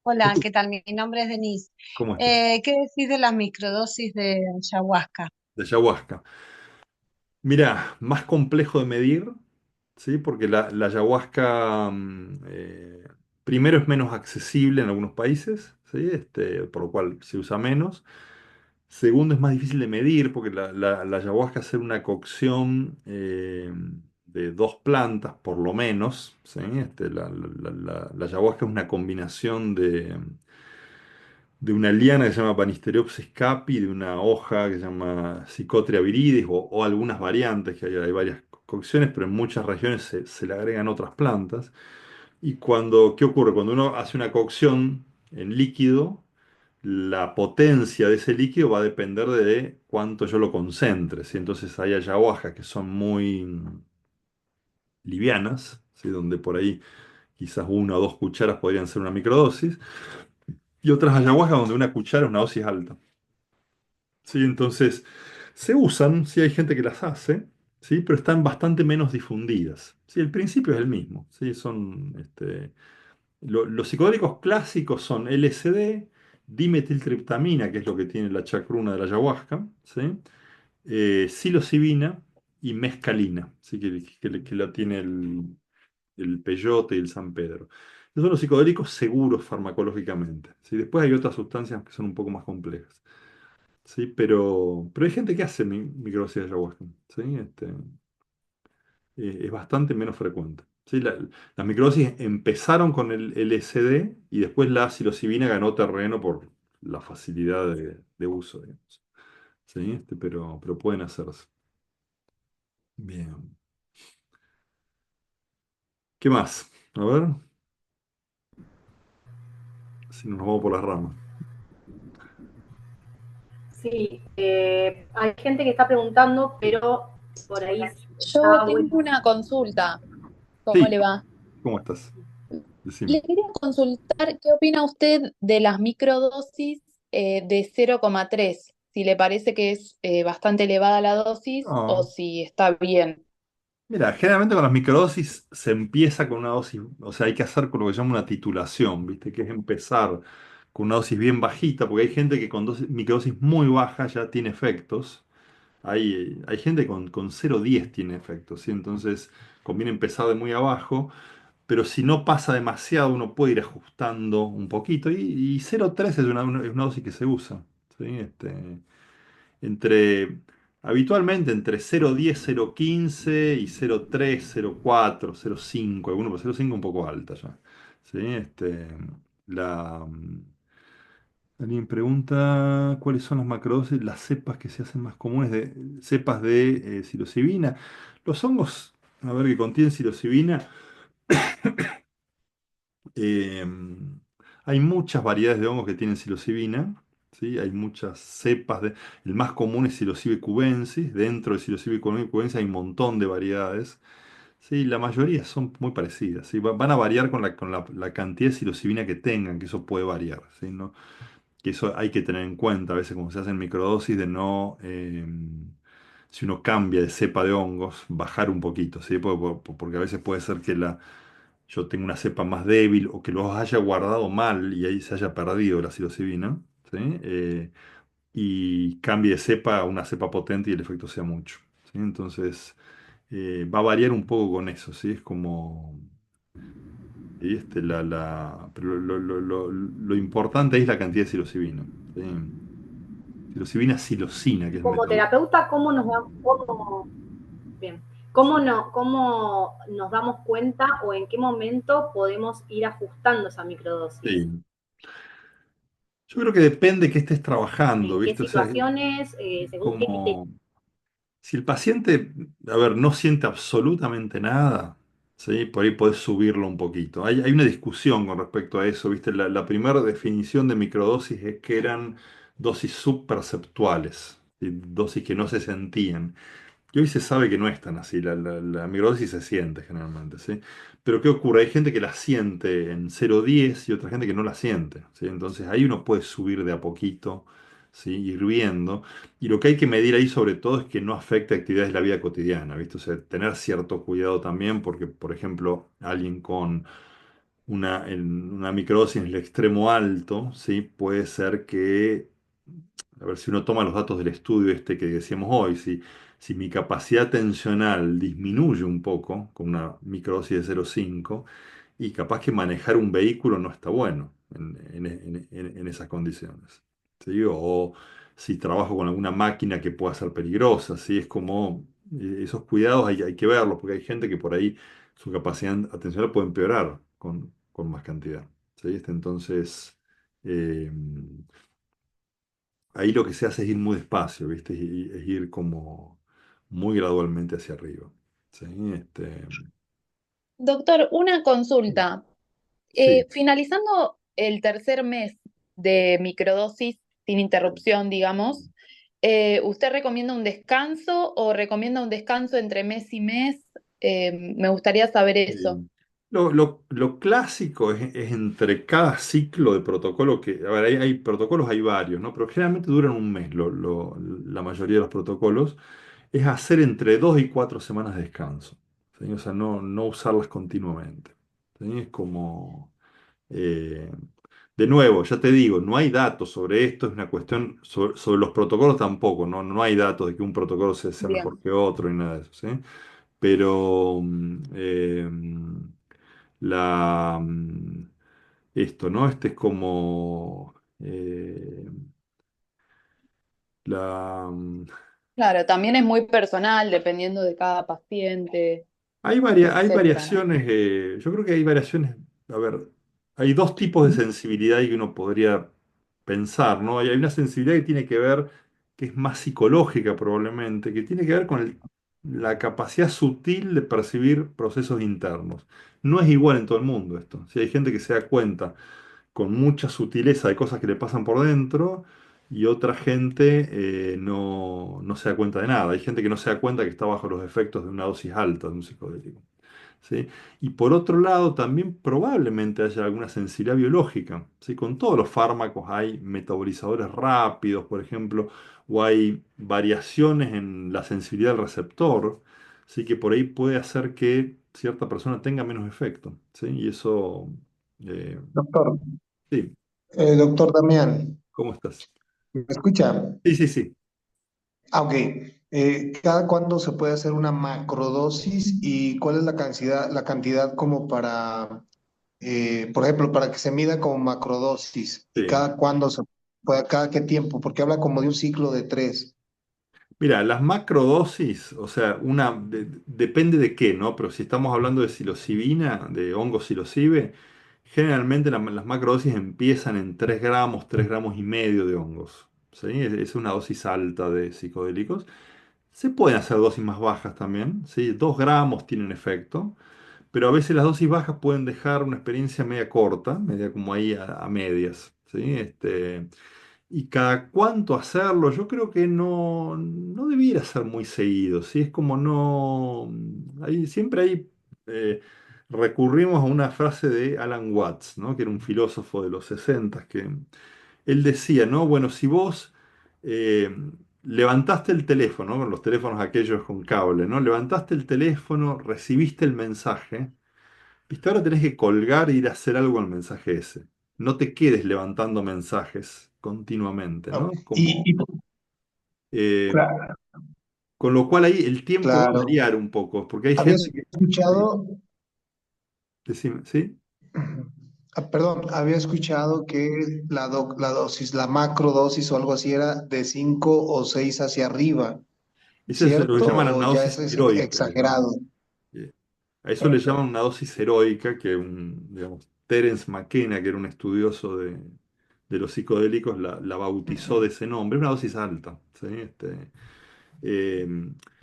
Hola, escucho. ¿qué tal? Mi nombre es Denise. ¿Cómo estás? ¿Qué decís de las microdosis de ayahuasca? De ayahuasca. Mira, más complejo de medir, ¿sí? Porque la ayahuasca, primero es menos accesible en algunos países, ¿sí? Por lo cual se usa menos. Segundo, es más difícil de medir porque la ayahuasca hace una cocción de dos plantas, por lo menos, ¿sí? La ayahuasca es una combinación de una liana que se llama Banisteriopsis capi, de una hoja que se llama Psychotria viridis, o algunas variantes, que hay varias cocciones, pero en muchas regiones se le agregan otras plantas. Y ¿qué ocurre? Cuando uno hace una cocción en líquido, la potencia de ese líquido va a depender de cuánto yo lo concentre, ¿sí? Entonces hay ayahuascas que son muy livianas, ¿sí? Donde por ahí quizás 1 o 2 cucharas podrían ser una microdosis, y otras ayahuascas donde 1 cuchara es una dosis alta. ¿Sí? Entonces, se usan, sí hay gente que las hace, ¿sí? Pero están bastante menos difundidas. ¿Sí? El principio es el mismo, ¿sí? Los psicodélicos clásicos son LSD, dimetiltriptamina, que es lo que tiene la chacruna de la ayahuasca, ¿sí? Psilocibina y mescalina, ¿sí? Que la tiene el peyote y el San Pedro. Esos son los psicodélicos seguros farmacológicamente, ¿sí? Después hay otras sustancias que son un poco más complejas. Sí, pero hay gente que hace microdosis de ayahuasca, ¿sí? Es bastante menos frecuente. ¿Sí? Las microdosis empezaron con el LSD y después la psilocibina ganó terreno por la facilidad de uso, digamos. ¿Sí? Pero pueden hacerse. Bien. ¿Qué más? A ver si nos vamos por las ramas. Sí, hay gente que está preguntando, pero por ahí Yo está tengo bueno. una consulta. ¿Cómo Sí, le va? ¿cómo estás? Decime. Le quería consultar qué opina usted de las microdosis de 0,3. Si le parece que es bastante elevada la dosis o No. si está bien. Mira, generalmente con las microdosis se empieza con una dosis, o sea, hay que hacer con lo que se llama una titulación, ¿viste? Que es empezar con una dosis bien bajita, porque hay gente que con microdosis muy bajas ya tiene efectos. Hay gente con 0,10 tiene efectos, ¿sí? Entonces conviene empezar de muy abajo, pero si no pasa demasiado, uno puede ir ajustando un poquito. Y 0,3 es una dosis que se usa, ¿sí? entre, habitualmente entre 0,10, 0,15 y 0,3, 0,4, 0,5, algunos, pero 0,5 un poco alta ya. ¿Sí? La, mm, Alguien pregunta cuáles son las macrodosis, las cepas que se hacen más comunes de cepas de psilocibina. Los hongos, a ver, que contienen psilocibina, eh, hay muchas variedades de hongos que tienen psilocibina, ¿sí? Hay muchas cepas el más común es Psilocybe cubensis. Dentro de Psilocybe cubensis hay un montón de variedades. Sí, la mayoría son muy parecidas, ¿sí? Van a variar con la cantidad de psilocibina que tengan, que eso puede variar, ¿sí? ¿No? Que eso hay que tener en cuenta a veces cuando se hacen microdosis de no, si uno cambia de cepa de hongos, bajar un poquito, ¿sí? Porque a veces puede ser que yo tenga una cepa más débil o que los haya guardado mal y ahí se haya perdido la psilocibina, ¿sí? Y cambie de cepa a una cepa potente y el efecto sea mucho, ¿sí? Entonces, va a variar un poco con eso, ¿sí? Es como, ¿sí? Pero lo importante es la cantidad de psilocibina, ¿sí? Psilocibina psilocina, que es Como metabólico. terapeuta, bien, cómo, no, cómo nos damos cuenta o en qué momento podemos ir ajustando esa microdosis? Sí. Yo creo que depende que estés trabajando, ¿En qué ¿viste? O sea, situaciones? ¿Según qué criterio? como si el paciente, a ver, no siente absolutamente nada, ¿sí? Por ahí podés subirlo un poquito. Hay una discusión con respecto a eso, ¿viste? La primera definición de microdosis es que eran dosis subperceptuales, ¿sí? Dosis que no se sentían. Y hoy se sabe que no es tan así, la microdosis se siente generalmente, ¿sí? Pero ¿qué ocurre? Hay gente que la siente en 0,10 y otra gente que no la siente, ¿sí? Entonces ahí uno puede subir de a poquito, ¿sí? Ir viendo. Y lo que hay que medir ahí sobre todo es que no afecte actividades de la vida cotidiana, ¿viste? O sea, tener cierto cuidado también porque, por ejemplo, alguien con una microdosis en el extremo alto, ¿sí? Puede ser que, a ver, si uno toma los datos del estudio este que decíamos hoy, si mi capacidad atencional disminuye un poco con una microdosis de 0,5, y capaz que manejar un vehículo no está bueno en esas condiciones, ¿sí? O si trabajo con alguna máquina que pueda ser peligrosa, ¿sí? Es como esos cuidados hay que verlos, porque hay gente que por ahí su capacidad atencional puede empeorar con más cantidad, ¿sí? Entonces, eh, ahí lo que se hace es ir muy despacio, ¿viste? Es ir como muy gradualmente hacia arriba. ¿sí? Este, Doctor, una consulta. sí. Finalizando el tercer mes de microdosis sin interrupción, digamos, ¿usted recomienda un descanso o recomienda un descanso entre mes y mes? Me gustaría saber eso. Sí. Lo clásico es entre cada ciclo de protocolo que, a ver, hay protocolos, hay varios, ¿no? Pero generalmente duran un mes, la mayoría de los protocolos, es hacer entre 2 y 4 semanas de descanso, ¿sí? O sea, no usarlas continuamente, ¿sí? Es como, eh, de nuevo, ya te digo, no hay datos sobre esto, es una cuestión, sobre los protocolos tampoco, no hay datos de que un protocolo sea mejor Bien, que otro ni nada de eso, ¿sí? Pero la, esto, ¿no? Este es como la, claro, también es muy personal, dependiendo de cada paciente, hay etcétera, ¿no? variaciones, yo creo que hay variaciones, a ver, hay dos tipos de sensibilidad que uno podría pensar, ¿no? Hay una sensibilidad que tiene que ver, que es más psicológica probablemente, que tiene que ver con la capacidad sutil de percibir procesos internos. No es igual en todo el mundo esto. Si hay gente que se da cuenta con mucha sutileza de cosas que le pasan por dentro y otra gente no se da cuenta de nada. Hay gente que no se da cuenta que está bajo los efectos de una dosis alta de un psicodélico. ¿Sí? Y por otro lado, también probablemente haya alguna sensibilidad biológica. ¿Sí? Con todos los fármacos hay metabolizadores rápidos, por ejemplo, o hay variaciones en la sensibilidad del receptor, ¿sí? Que por ahí puede hacer que cierta persona tenga menos efecto. ¿Sí? Y eso, eh, Doctor, sí, doctor Damián, ¿cómo estás? ¿me escucha? Sí, sí, sí. Ok. ¿Cada cuándo se puede hacer una macrodosis y cuál es la cantidad como para, por ejemplo, para que se mida como macrodosis y Sí. cada cuándo se puede, cada qué tiempo? Porque habla como de un ciclo de tres. Mira, las macrodosis, o sea, depende de qué, ¿no? Pero si estamos hablando de psilocibina, de hongo psilocibe, generalmente las macrodosis empiezan en 3 gramos, 3,5 gramos de hongos. ¿Sí? Es una dosis alta de psicodélicos. Se pueden hacer dosis más bajas también, ¿sí? 2 gramos tienen efecto, pero a veces las dosis bajas pueden dejar una experiencia media corta, media como ahí a medias, ¿sí? Y cada cuánto hacerlo, yo creo que no debiera ser muy seguido, ¿sí? Es como no... siempre hay... recurrimos a una frase de Alan Watts, ¿no? Que era un filósofo de los 60, que él decía, ¿no? Bueno, si vos eh, levantaste el teléfono, ¿no? Con los teléfonos aquellos con cable, ¿no? Levantaste el teléfono, recibiste el mensaje, ¿viste? Ahora tenés que colgar e ir a hacer algo al mensaje ese. No te quedes levantando mensajes continuamente, Ok. ¿no? Eh, Claro, con lo cual ahí el tiempo va a claro. variar un poco, porque hay Había gente que... Sí, escuchado, decime, ¿sí? perdón, había escuchado que la dosis, la macrodosis o algo así era de 5 o 6 hacia arriba. Eso es lo que ¿Cierto? llaman ¿O una ya dosis eso es heroica, digamos. exagerado? Eh, A eso le llaman una dosis heroica, que digamos, Terence McKenna, que era un estudioso de los psicodélicos, la bautizó de ese nombre. Es una dosis alta, ¿sí? Eh,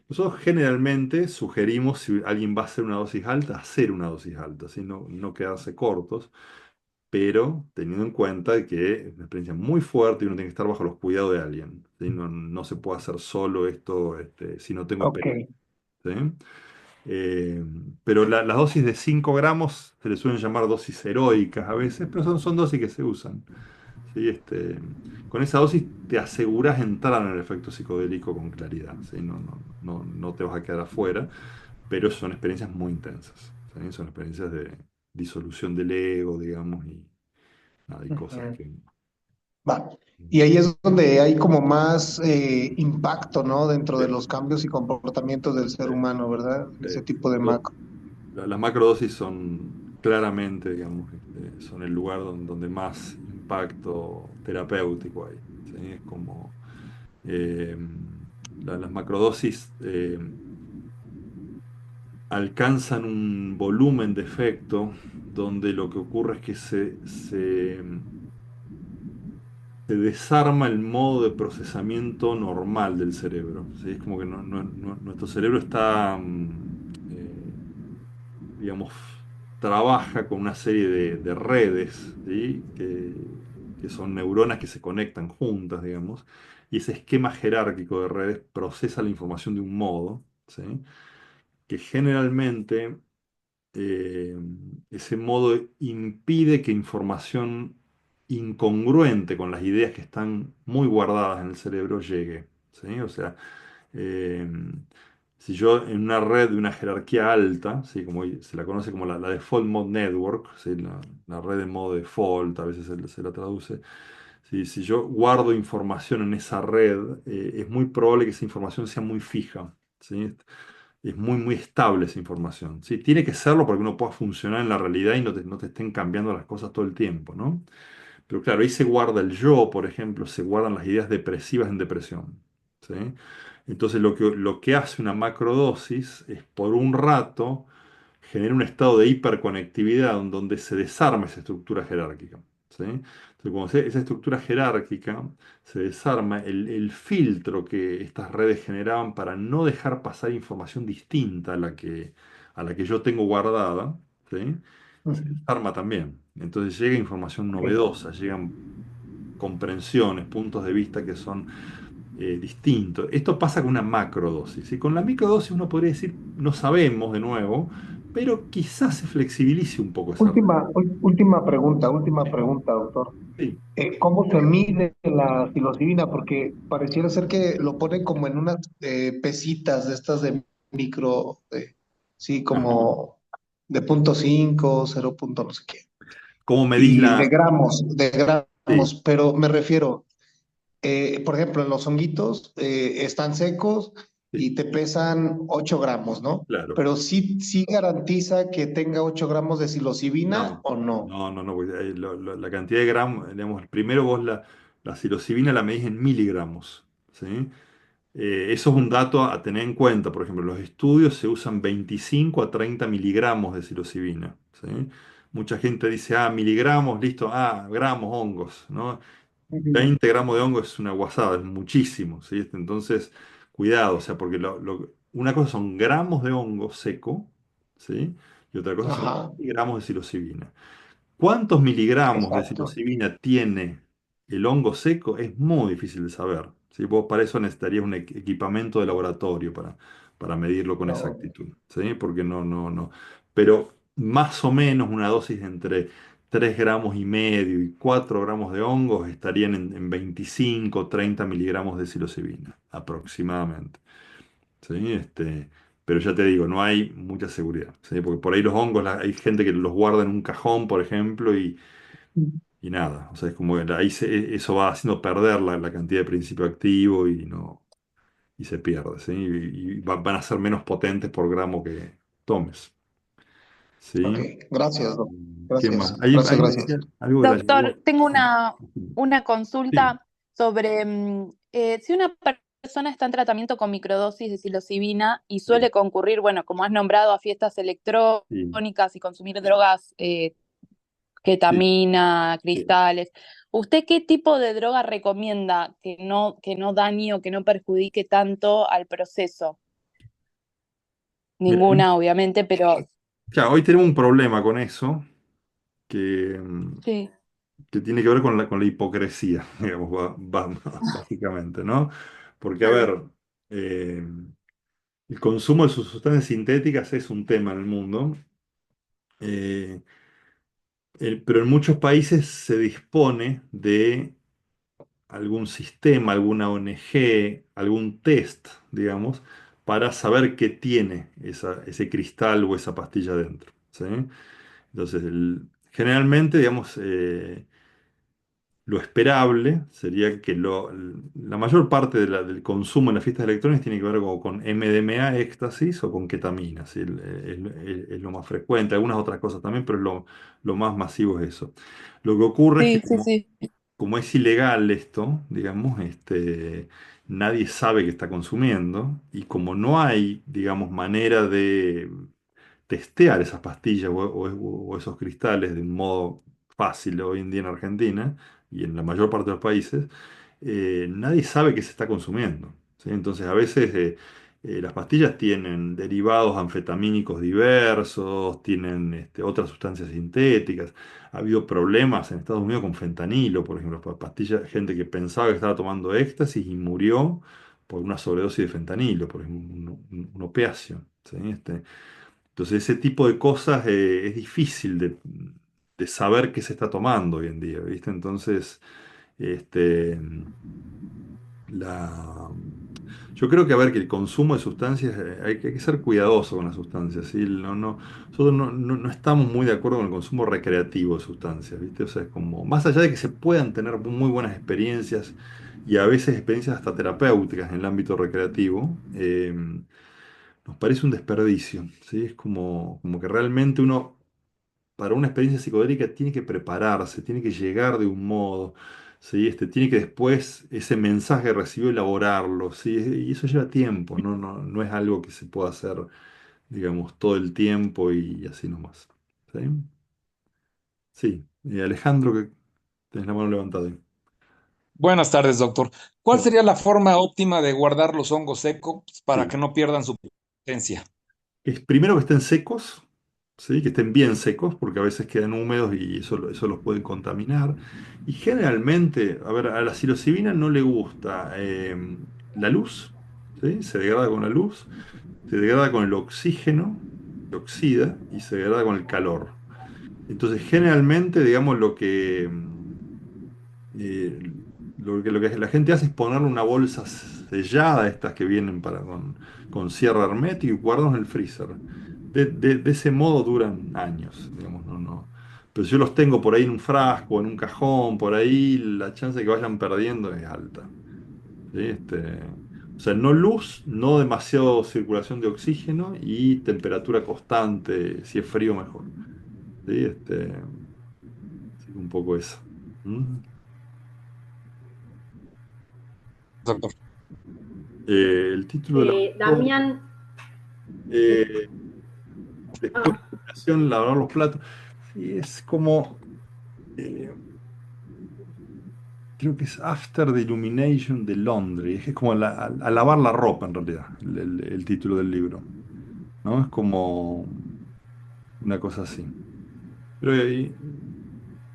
nosotros generalmente sugerimos, si alguien va a hacer una dosis alta, hacer una dosis alta, ¿sí? No quedarse cortos, pero teniendo en cuenta de que es una experiencia muy fuerte y uno tiene que estar bajo los cuidados de alguien, ¿sí? No se puede hacer solo esto si no tengo Ok. experiencia. ¿Sí? Eh, pero las dosis de 5 gramos se le suelen llamar dosis heroicas a veces, pero son dosis que se usan. ¿Sí? Con esa dosis te aseguras entrar en el efecto psicodélico con claridad. ¿Sí? No te vas a quedar afuera, pero son experiencias muy intensas. ¿Sí? Son experiencias de disolución del ego, digamos, y nada, hay cosas Ujú. que... Va. Y ahí es donde hay como más impacto, ¿no? Dentro de Sí, los cambios y comportamientos del ser sí, humano, ¿verdad? Ese sí. tipo de macro. Las macrodosis son claramente, digamos, son el lugar donde más impacto terapéutico hay. ¿Sí? Es como eh, las macrodosis alcanzan un volumen de efecto donde lo que ocurre es que se desarma el modo de procesamiento normal del cerebro. ¿Sí? Es como que nuestro cerebro está digamos, trabaja con una serie de redes, ¿sí? Que son neuronas que se conectan juntas, digamos, y ese esquema jerárquico de redes procesa la información de un modo, ¿sí? Que generalmente eh, ese modo impide que información incongruente con las ideas que están muy guardadas en el cerebro llegue, ¿sí? O sea, eh, si yo en una red de una jerarquía alta, ¿sí? Como se la conoce como la Default Mode Network, ¿sí? La red de modo default, a veces se la traduce. Si yo guardo información en esa red, es muy probable que esa información sea muy fija, ¿sí? Es muy, muy estable esa información, ¿sí? Tiene que serlo para que uno pueda funcionar en la realidad y no te estén cambiando las cosas todo el tiempo, ¿no? Pero claro, ahí se guarda el yo, por ejemplo, se guardan las ideas depresivas en depresión, ¿sí? Entonces lo que hace una macrodosis es por un rato genera un estado de hiperconectividad donde se desarma esa estructura jerárquica, ¿sí? Entonces, cuando esa estructura jerárquica se desarma, el filtro que estas redes generaban para no dejar pasar información distinta a la que yo tengo guardada, ¿sí? Se Ujú. desarma también. Entonces llega información Ok. novedosa, llegan comprensiones, puntos de vista que son distintos. Esto pasa con una macrodosis. Y con la microdosis uno podría decir, no sabemos de nuevo, pero quizás se flexibilice un poco esa red. Última pregunta, doctor. Sí, ¿Cómo se mide la psilocibina? Porque pareciera ser que lo ponen como en unas pesitas de estas de micro, sí, ajá. como de punto 5, 0 punto no sé qué, ¿Cómo medís y la...? de Sí, gramos, pero me refiero, por ejemplo, en los honguitos están secos sí, y te pesan 8 gramos, ¿no? claro. Pero sí, sí garantiza que tenga 8 gramos de psilocibina No, o no. no, porque, la cantidad de gramos, digamos, primero vos la psilocibina la medís en miligramos, ¿sí? Eso es un dato a tener en cuenta. Por ejemplo, en los estudios se usan 25 a 30 miligramos de psilocibina, ¿sí? Mucha gente dice, miligramos, listo, gramos, hongos, ¿no? Ujú. 20 gramos de hongo es una guasada, es muchísimo, ¿sí? Entonces, cuidado, o sea, porque una cosa son gramos de hongo seco, ¿sí? Y otra cosa son Ajá, miligramos de psilocibina. ¿Cuántos miligramos de exacto. psilocibina tiene el hongo seco? Es muy difícil de saber, ¿sí? Vos para eso necesitarías un equipamiento de laboratorio para medirlo con No, exactitud, ¿sí? Porque no. Pero más o menos una dosis entre 3 gramos y medio y 4 gramos de hongos estarían en 25, 30 miligramos de psilocibina, aproximadamente, ¿sí? Pero ya te digo, no hay mucha seguridad, ¿sí? Porque por ahí los hongos, hay gente que los guarda en un cajón, por ejemplo, y nada, o sea, es como que ahí eso va haciendo perder la cantidad de principio activo y no, y se pierde, ¿sí? Y van a ser menos potentes por gramo que tomes, ok, ¿sí? gracias, ¿Qué más? gracias, Ahí gracias, me gracias. decía algo de la Doctor, tengo ayahuasca. una Sí, consulta sobre si una persona está en tratamiento con microdosis de psilocibina y sí, suele concurrir, bueno, como has nombrado, a fiestas sí, electrónicas y consumir drogas, sí, ketamina, sí. cristales, ¿usted qué tipo de droga recomienda que no dañe o que no perjudique tanto al proceso? Mira, Ninguna, obviamente, pero claro, hoy tenemos un problema con eso que, sí, que tiene que ver con la hipocresía, digamos, básicamente, ¿no? Porque, a ver, eh, el consumo de sus sustancias sintéticas es un tema en el mundo, eh, pero en muchos países se dispone de algún sistema, alguna ONG, algún test, digamos, para saber qué tiene ese cristal o esa pastilla dentro, ¿sí? Entonces, generalmente, digamos, lo esperable sería que la mayor parte del consumo en las fiestas electrónicas tiene que ver con MDMA, éxtasis o con ketamina, ¿sí? Es lo más frecuente, algunas otras cosas también, pero lo más masivo es eso. Lo que ocurre es que sí, sí, sí. como es ilegal esto, digamos, nadie sabe que está consumiendo y como no hay, digamos, manera de testear esas pastillas o esos cristales de un modo fácil hoy en día en Argentina y en la mayor parte de los países, nadie sabe que se está consumiendo, ¿sí? Entonces a veces Las pastillas tienen derivados anfetamínicos diversos, tienen otras sustancias sintéticas. Ha habido problemas en Estados Unidos con fentanilo, por ejemplo, pastillas, gente que pensaba que estaba tomando éxtasis y murió por una sobredosis de fentanilo, por ejemplo, un opiáceo. ¿Sí? Entonces, ese tipo de cosas es difícil de saber qué se está tomando hoy en día, ¿viste? Entonces, este, la, yo creo que, a ver, que el consumo de sustancias, hay que ser cuidadoso con las sustancias, ¿sí? Nosotros no estamos muy de acuerdo con el consumo recreativo de sustancias, ¿viste? O sea, es como, más allá de que se puedan tener muy buenas experiencias y a veces experiencias hasta terapéuticas en el ámbito recreativo, nos parece un desperdicio, ¿sí? Es como que realmente uno para una experiencia psicodélica tiene que prepararse, tiene que llegar de un modo, ¿sí? Tiene que después ese mensaje que recibió elaborarlo, ¿sí? Y eso lleva tiempo, no es algo que se pueda hacer, digamos, todo el tiempo y así nomás. ¿Sí? Sí. Alejandro, que tenés la mano levantada ahí. Buenas tardes, doctor. ¿Cuál Bueno, sería la forma óptima de guardar los hongos secos para sí. que no pierdan su potencia? Es primero que estén secos, ¿sí? Que estén bien secos, porque a veces quedan húmedos y eso los puede contaminar. Y generalmente, a ver, a la psilocibina no le gusta la luz, ¿sí? Se degrada con la luz, se degrada con el oxígeno, se oxida y se degrada con el calor. Entonces, generalmente, digamos, eh, lo que la gente hace es ponerle una bolsa sellada, estas que vienen con cierre hermético y guardarlos en el freezer. De ese modo duran años, digamos, no. Pero si yo los tengo por ahí en un frasco, en un cajón, por ahí, la chance de que vayan perdiendo es alta. ¿Sí? O sea, no luz, no demasiado circulación de oxígeno y temperatura constante, si es frío mejor. ¿Sí? Así que un poco eso. ¿Mm? Doctor. El título del autor, Damián, eh, después ah, de la iluminación, lavar los platos. Sí, es como, eh, creo que es After the Illumination de Londres. Es como a lavar la ropa, en realidad, el título del libro. ¿No? Es como una cosa así. Pero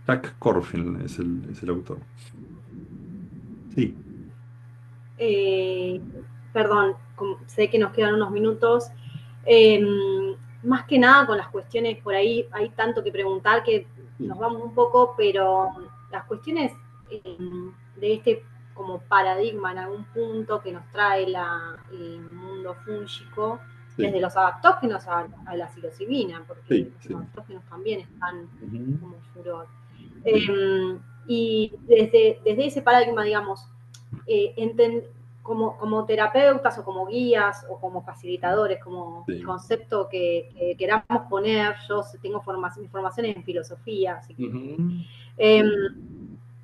Jack Corfield es el autor. Sí, eh, perdón, sé que nos quedan unos minutos. Eh, Más que nada con las cuestiones, por ahí hay tanto que preguntar que nos sí, vamos un poco, pero las cuestiones de este como paradigma en algún punto que nos trae el mundo fúngico, sí, desde los adaptógenos a la psilocibina, porque sí, los sí. adaptógenos también están Ujú, como furor. sí, Y desde ese paradigma, digamos, eh, enten- como terapeutas o como guías o como facilitadores, como el sí. concepto que queramos poner, yo tengo mi formación en filosofía, así que Ujú, eh,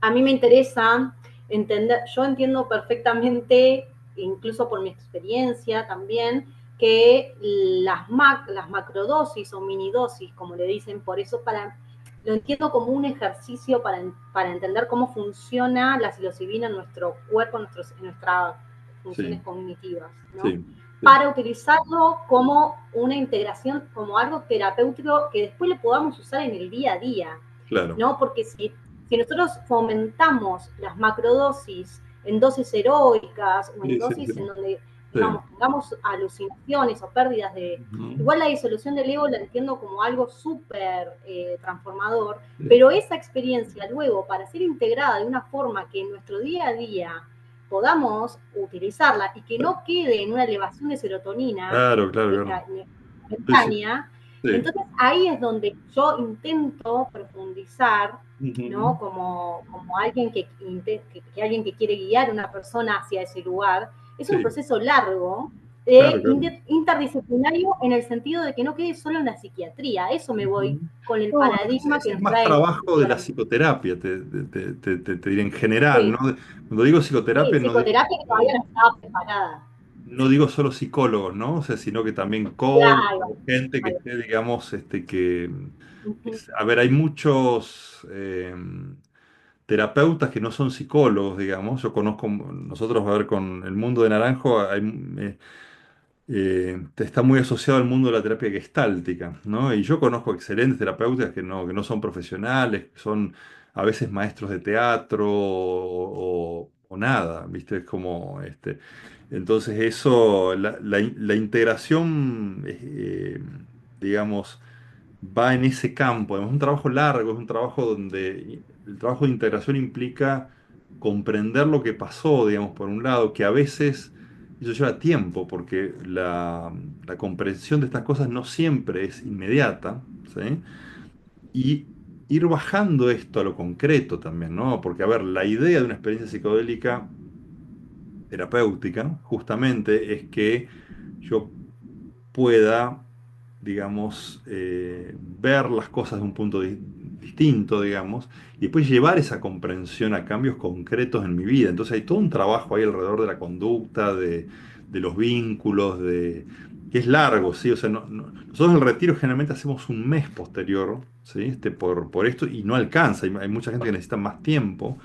a mí me interesa entender, yo entiendo perfectamente, incluso por mi experiencia también, que las macrodosis o minidosis, como le dicen, por eso lo entiendo como un ejercicio para entender cómo funciona la psilocibina en nuestro cuerpo, en nuestras funciones sí, cognitivas, ¿no? sí, sí, Para utilizarlo como una integración, como algo terapéutico que después lo podamos usar en el día a día, claro. ¿no? Porque si nosotros fomentamos las macrodosis en dosis heroicas o en Sí, sí, dosis en sí. donde, Sí. digamos, tengamos alucinaciones o pérdidas de... Ujú, Igual la disolución del ego la entiendo como algo súper transformador, sí, pero esa experiencia luego, para ser integrada de una forma que en nuestro día a día podamos utilizarla y que no quede en una elevación de serotonina claro, claro, claro. Sí, sí, momentánea, sí. entonces ahí es donde yo intento profundizar, Ujú, ¿no? Como alguien alguien que quiere guiar a una persona hacia ese lugar. Es un sí, proceso largo, claro, claro. interdisciplinario en el sentido de que no quede solo en la psiquiatría. Eso me voy Ujú. con el No, paradigma ese que es nos más trae trabajo de la actualmente. psicoterapia, te diré en general, ¿no? Sí, Cuando digo sí, psicoterapia psicoterapia que todavía no estaba preparada. no digo solo psicólogos, ¿no? O sea, sino que también coach, Claro, gente que ahí va. esté, digamos, que... Ujú. A ver, hay muchos terapeutas que no son psicólogos, digamos. Yo conozco, nosotros, a ver, con el mundo de Naranjo, está muy asociado al mundo de la terapia gestáltica, ¿no? Y yo conozco excelentes terapeutas que no son profesionales, que son a veces maestros de teatro o nada, ¿viste? Es como, entonces eso, la integración, digamos, va en ese campo. Es un trabajo largo, es un trabajo donde el trabajo de integración implica comprender lo que pasó, digamos, por un lado, que a veces eso lleva tiempo, porque la comprensión de estas cosas no siempre es inmediata, ¿sí? Y ir bajando esto a lo concreto también, ¿no? Porque, a ver, la idea de una experiencia psicodélica terapéutica, justamente, es que yo pueda, digamos, ver las cosas de un punto distinto, digamos, y después llevar esa comprensión a cambios concretos en mi vida. Entonces hay todo un trabajo ahí alrededor de la conducta, de los vínculos, que es largo, ¿sí? O sea, nosotros en el retiro generalmente hacemos un mes posterior, ¿sí? Por esto, y no alcanza, hay mucha gente que necesita más tiempo.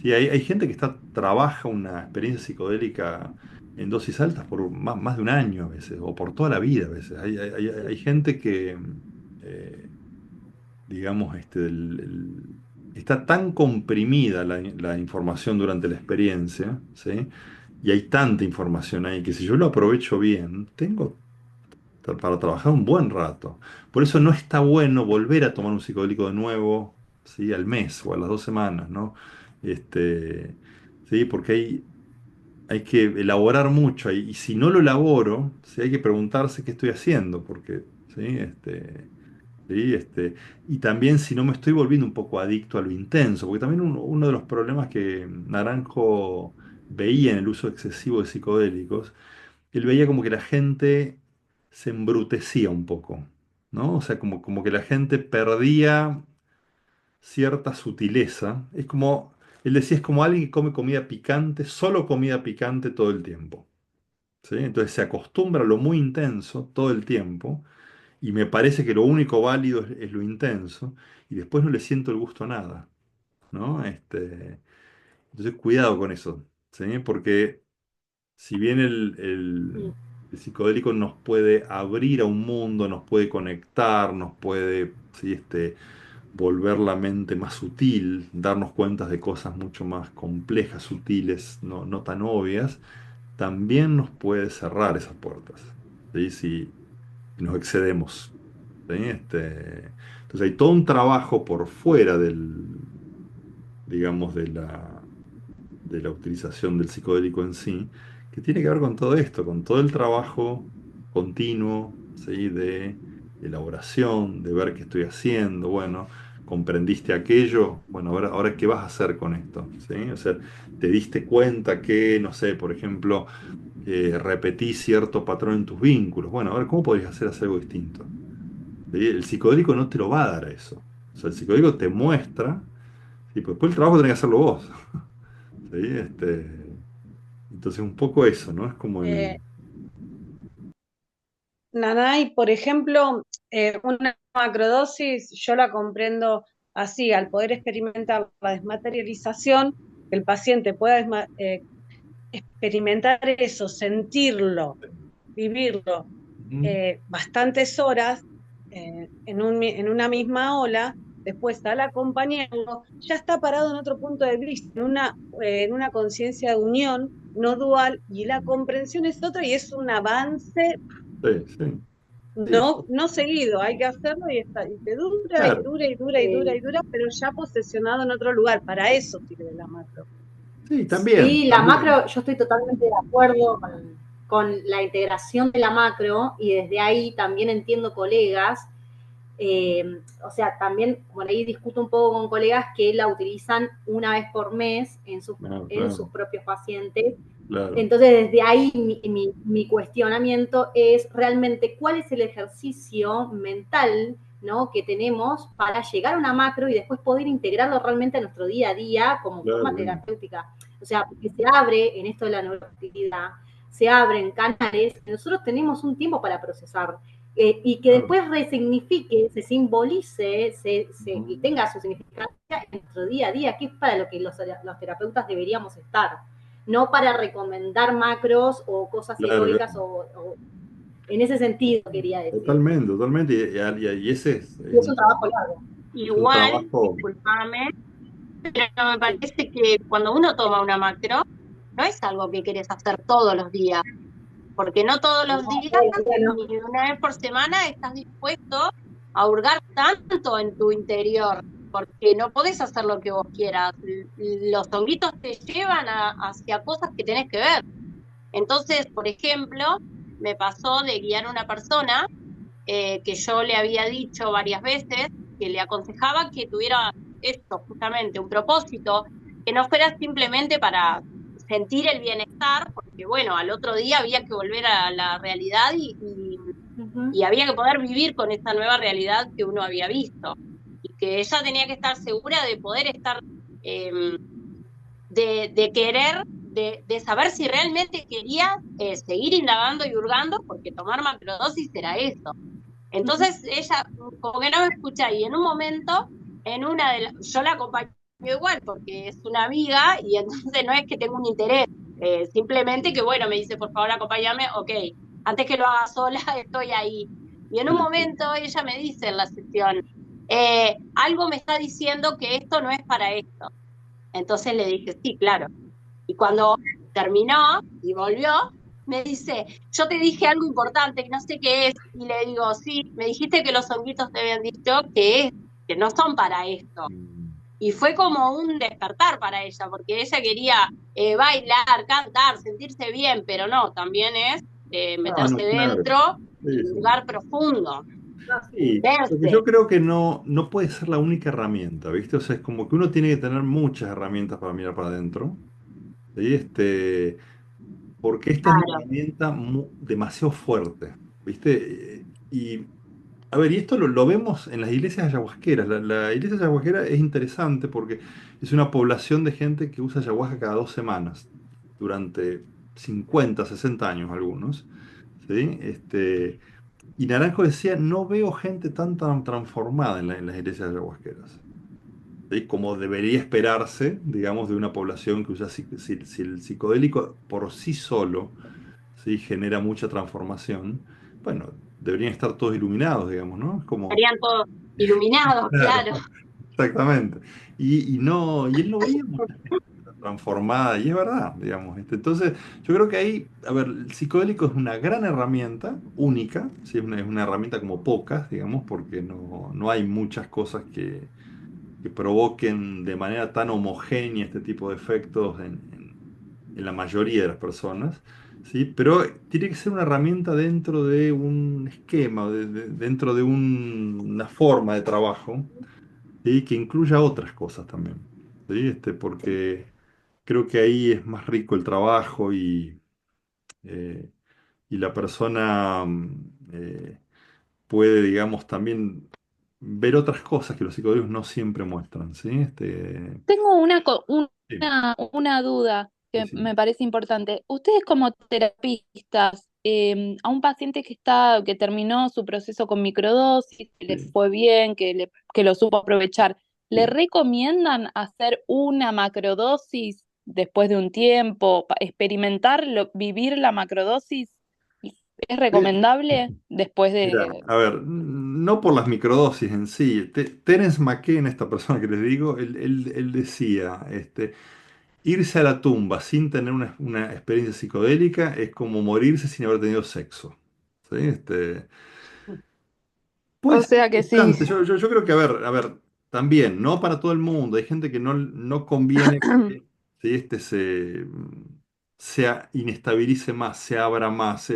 Sí, hay gente que trabaja una experiencia psicodélica en dosis altas por más de un año a veces, o por toda la vida a veces. Hay gente que, eh, digamos, está tan comprimida la información durante la experiencia, ¿sí? Y hay tanta información ahí que si yo lo aprovecho bien, tengo para trabajar un buen rato. Por eso no está bueno volver a tomar un psicodélico de nuevo, ¿sí? Al mes o a las 2 semanas, ¿no? Este, ¿Sí? Porque hay que elaborar mucho ahí, y si no lo elaboro, sí, hay que preguntarse qué estoy haciendo, porque, ¿sí? Sí, y también si no me estoy volviendo un poco adicto a lo intenso, porque también uno de los problemas que Naranjo veía en el uso excesivo de psicodélicos, él veía como que la gente se embrutecía un poco, ¿no? O sea, como que la gente perdía cierta sutileza. Es como, él decía, es como alguien que come comida picante, solo comida picante todo el tiempo. ¿Sí? Entonces se acostumbra a lo muy intenso todo el tiempo, y me parece que lo único válido es lo intenso, y después no le siento el gusto a nada, ¿no? Entonces cuidado con eso, ¿sí? Porque si bien el psicodélico nos puede abrir a un mundo, nos puede conectar, nos puede, ¿sí? Volver la mente más sutil, darnos cuenta de cosas mucho más complejas, sutiles, no tan obvias, también nos puede cerrar esas puertas, ¿sí? Si nos excedemos, ¿sí? Entonces hay todo un trabajo por fuera digamos, de la utilización del psicodélico en sí, que tiene que ver con todo esto, con todo el trabajo continuo, ¿sí? De elaboración, de ver qué estoy haciendo, bueno, comprendiste aquello, bueno, ahora qué vas a hacer con esto, ¿sí? O sea, te diste cuenta que, no sé, por ejemplo, repetís cierto patrón en tus vínculos, bueno, a ver, ¿cómo podrías hacer algo distinto? ¿Sí? El psicodélico no te lo va a dar a eso. O sea, el psicodélico te muestra, y pues después el trabajo tenés que hacerlo vos. ¿Sí? Entonces, un poco eso, ¿no? Es como Eh, Nanay, por ejemplo, una macrodosis yo la comprendo así, al poder experimentar la desmaterialización, que el paciente pueda experimentar eso, sentirlo, vivirlo Ujú. bastantes horas en una misma ola, después al acompañarlo, ya está parado en otro punto de vista, en una conciencia de unión, no dual, y la comprensión es otra y es un avance Sí, sí, sí, no seguido, hay que hacerlo y te dura y claro. dura y dura y dura y dura, pero ya posesionado en otro lugar. Para eso sirve la macro. Sí, también, Sí, la también. macro, yo estoy totalmente de acuerdo con la integración de la macro y desde ahí también entiendo colegas, o sea, también por ahí discuto un poco con colegas que la utilizan una vez por mes No, en sus claro, propios pacientes. claro, Entonces, desde ahí mi cuestionamiento es realmente cuál es el ejercicio mental, ¿no? Que tenemos para llegar a una macro y después poder integrarlo realmente a nuestro día a día como forma claro, claro. terapéutica. O sea, porque se abre en esto de la neuroactividad, se abren canales, nosotros tenemos un tiempo para procesar. Y que Claro. después resignifique, se simbolice y Ujú. tenga su significancia en nuestro día a día, que es para lo que los terapeutas deberíamos estar, no para recomendar macros o cosas Claro, heroicas claro. En ese sentido quería decir. Totalmente, totalmente. Y ese Y es un trabajo largo. es un Igual, trabajo. discúlpame, pero me parece que cuando uno toma una macro, no es algo que quieres hacer todos los días, porque no todos No, los días, bueno, ni una vez por semana, estás dispuesto a hurgar tanto en tu interior, porque no podés hacer lo que vos quieras. Los honguitos te llevan hacia cosas que tenés que ver. Entonces, por ejemplo, me pasó de guiar a una persona que yo le había dicho varias veces que le aconsejaba que tuviera esto, justamente, un propósito, que no fuera simplemente para sentir el bienestar, porque bueno, al otro día había que volver a la realidad y había que poder vivir con esa nueva realidad que uno había visto. Y que ella tenía que estar segura de poder estar, eh, de querer, de saber si realmente quería seguir indagando y hurgando, porque tomar macrodosis era eso. Entonces ella como que no me escucha y en un momento, yo la acompaño igual porque es una amiga y entonces no es que tenga un interés, simplemente que bueno, me dice por favor acompáñame, ok, antes que lo haga sola estoy ahí. Y en un momento ella me dice en la sesión, algo me está diciendo que esto no es para esto. Entonces le dije, sí, claro. Y cuando terminó y volvió, me dice, yo te dije algo importante, que no sé qué es, y le digo, sí, me dijiste que los honguitos te habían dicho que no son para esto. Y fue como un despertar para ella, porque ella quería bailar, cantar, sentirse bien, pero no, también es Ah, no, meterse claro. dentro y Sí, un sí. lugar profundo, no, sí. Sí, porque yo verse. creo que no puede ser la única herramienta, ¿viste? O sea, es como que uno tiene que tener muchas herramientas para mirar para adentro, ¿sí? Porque esta es una Claro. herramienta demasiado fuerte, ¿viste? Y, a ver, y esto lo vemos en las iglesias ayahuasqueras. La iglesia ayahuasquera es interesante porque es una población de gente que usa ayahuasca cada 2 semanas, durante 50, 60 años algunos, ¿sí? Y Naranjo decía, no veo gente tan transformada en las iglesias ayahuasqueras, ¿sí? Como debería esperarse, digamos, de una población que usa, si el psicodélico por sí solo, ¿sí? Genera mucha transformación, bueno, deberían estar todos iluminados, digamos, ¿no? Es como, Estarían todos iluminados, claro, claro. exactamente. Y él no veía mucha gente transformada, y es verdad, digamos. Entonces, yo creo que ahí, a ver, el psicodélico es una gran herramienta, única, ¿sí? Es una herramienta como pocas, digamos, porque no hay muchas cosas que provoquen de manera tan homogénea este tipo de efectos en la mayoría de las personas, ¿sí? Pero tiene que ser una herramienta dentro de un esquema, dentro de una forma de trabajo, ¿sí? Que incluya otras cosas también, ¿sí? Porque creo que ahí es más rico el trabajo eh, y la persona puede, digamos, también ver otras cosas que los psicodélicos no siempre muestran, ¿sí? Tengo Sí, una duda sí, que sí, me parece importante. Ustedes como terapistas, a un paciente que terminó su proceso con microdosis, que le sí, fue bien, que lo supo aprovechar, ¿le sí. recomiendan hacer una macrodosis después de un tiempo, vivir la macrodosis? ¿Es Eh, recomendable después Mira, de... a ver, no por las microdosis en sí. Terence McKenna, esta persona que les digo, él decía, irse a la tumba sin tener una experiencia psicodélica es como morirse sin haber tenido sexo. ¿Sí? Puede O ser sea que sí. interesante. Yo creo que, a ver, también, no para todo el mundo. Hay gente que no conviene que ¿sí? Se inestabilice más, se abra más.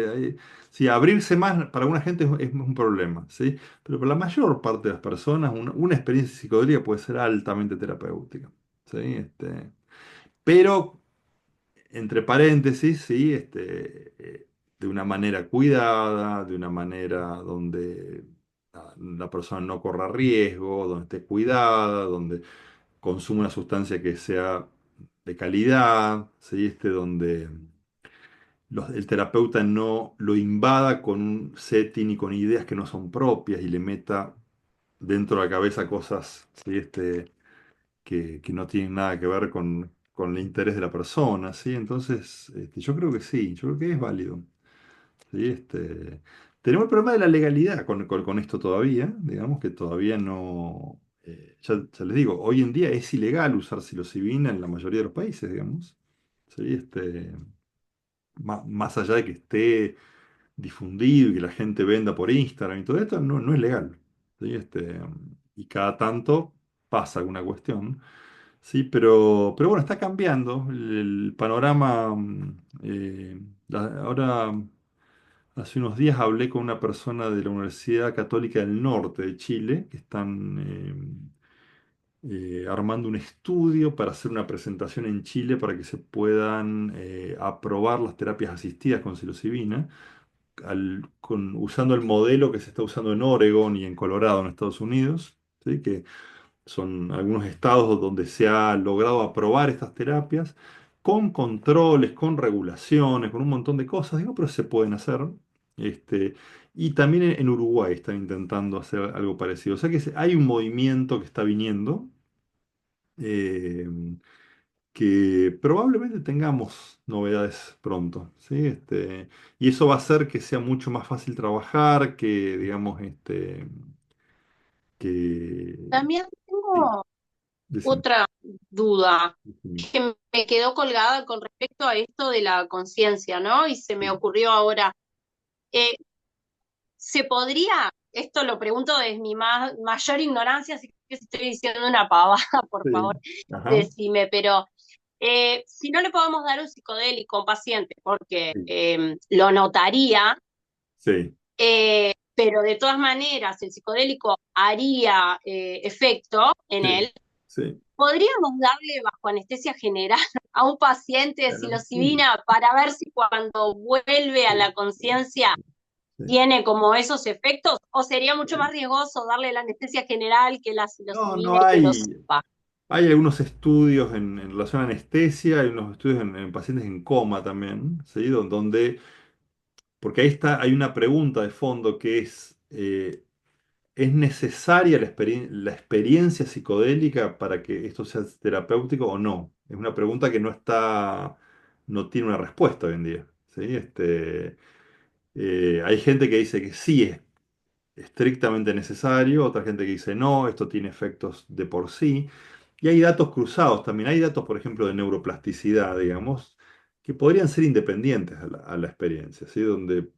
Sí, abrirse más para alguna gente es un problema, ¿sí? Pero para la mayor parte de las personas, una experiencia psicodélica puede ser altamente terapéutica, ¿sí? Pero entre paréntesis, sí, de una manera cuidada, de una manera donde la persona no corra riesgo, donde esté cuidada, donde consuma una sustancia que sea de calidad, ¿sí? Donde el terapeuta no lo invada con un setting y con ideas que no son propias y le meta dentro de la cabeza cosas, ¿sí? Que no tienen nada que ver con el interés de la persona, ¿sí? Entonces, yo creo que sí, yo creo que es válido. ¿sí? Tenemos el problema de la legalidad con esto todavía, digamos que todavía no, ya les digo, hoy en día es ilegal usar psilocibina en la mayoría de los países, digamos, ¿sí? Más allá de que esté difundido y que la gente venda por Instagram y todo esto, no, no es legal, ¿sí? Y cada tanto pasa alguna cuestión. Sí, pero bueno, está cambiando el panorama. Ahora, hace unos días hablé con una persona de la Universidad Católica del Norte de Chile, que están armando un estudio para hacer una presentación en Chile para que se puedan aprobar las terapias asistidas con psilocibina, usando el modelo que se está usando en Oregon y en Colorado, en Estados Unidos, ¿sí? Que son algunos estados donde se ha logrado aprobar estas terapias con controles, con regulaciones, con un montón de cosas, digo, pero se pueden hacer. Este, y también en Uruguay están intentando hacer algo parecido. O sea que hay un movimiento que está viniendo, eh, que probablemente tengamos novedades pronto, ¿sí? Y eso va a hacer que sea mucho más fácil trabajar, que, digamos, que... También Sí, tengo decime, otra duda decime. que me quedó colgada con respecto a esto de la conciencia, ¿no? Y se me Sí, ocurrió ahora, eh, ¿se podría, esto lo pregunto desde mi mayor ignorancia, así que si estoy diciendo una pavada, por favor, sí, ajá, decime, pero si no le podemos dar un psicodélico a un paciente porque sí, lo notaría, sí, pero de todas maneras el psicodélico haría efecto en sí, él, sí. ¿podríamos darle bajo anestesia general a un paciente Bueno, sí, psilocibina para ver si cuando vuelve a sí, la conciencia sí. tiene como esos efectos? ¿O sería mucho más riesgoso darle la anestesia general que la No, psilocibina no y que lo hay. sepa? Hay algunos estudios en relación a anestesia, hay unos estudios en pacientes en coma también, ¿sí? Porque ahí está, hay una pregunta de fondo que ¿es necesaria la experiencia psicodélica para que esto sea terapéutico o no? Es una pregunta que no tiene una respuesta hoy en día, ¿sí? Hay gente que dice que sí es estrictamente necesario, otra gente que dice no, esto tiene efectos de por sí. Y hay datos cruzados también, hay datos, por ejemplo, de neuroplasticidad, digamos, que podrían ser independientes a la experiencia, ¿sí? Donde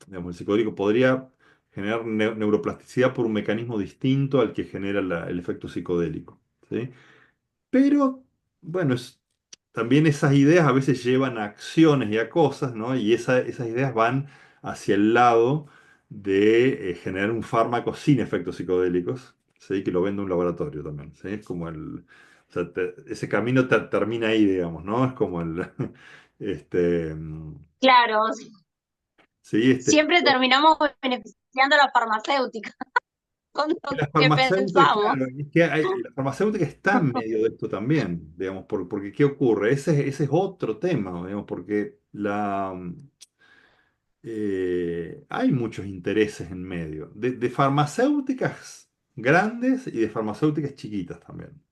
digamos, el psicodélico podría generar neuroplasticidad por un mecanismo distinto al que genera el efecto psicodélico, ¿sí? Pero, bueno, también esas ideas a veces llevan a acciones y a cosas, ¿no? Y esas ideas van hacia el lado de generar un fármaco sin efectos psicodélicos, ¿sí? Que lo vende un laboratorio también, ¿sí? Es como o sea, ese camino termina ahí, digamos, ¿no? Es como este, Claro, sí, siempre terminamos beneficiando a la farmacéutica con Y lo la que farmacéutica, pensamos. claro, es que la farmacéutica está en medio de esto también, digamos, porque ¿qué ocurre? Ese es otro tema, digamos, porque hay muchos intereses en medio, de farmacéuticas grandes y de farmacéuticas chiquitas también,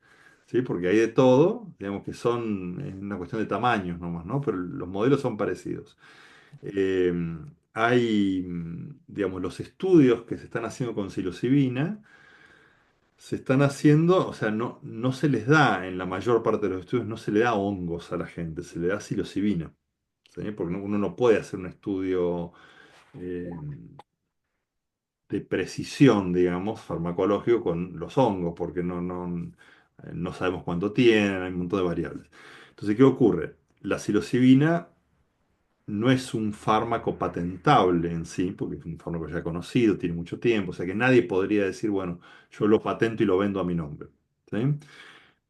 ¿sí? Porque hay de todo, digamos que es una cuestión de tamaños nomás, ¿no? Pero los modelos son parecidos. Eh, digamos, los estudios que se están haciendo con psilocibina se están haciendo, o sea, no se les da, en la mayor parte de los estudios, no se le da hongos a la gente, se le da psilocibina, ¿sí? Porque uno no puede hacer un estudio eh, de precisión, digamos, farmacológico con los hongos, porque no sabemos cuánto tienen, hay un montón de variables. Entonces, ¿qué ocurre? La psilocibina no es un fármaco patentable en sí, porque es un fármaco ya conocido, tiene mucho tiempo, o sea que nadie podría decir, bueno, yo lo patento y lo vendo a mi nombre, ¿sí?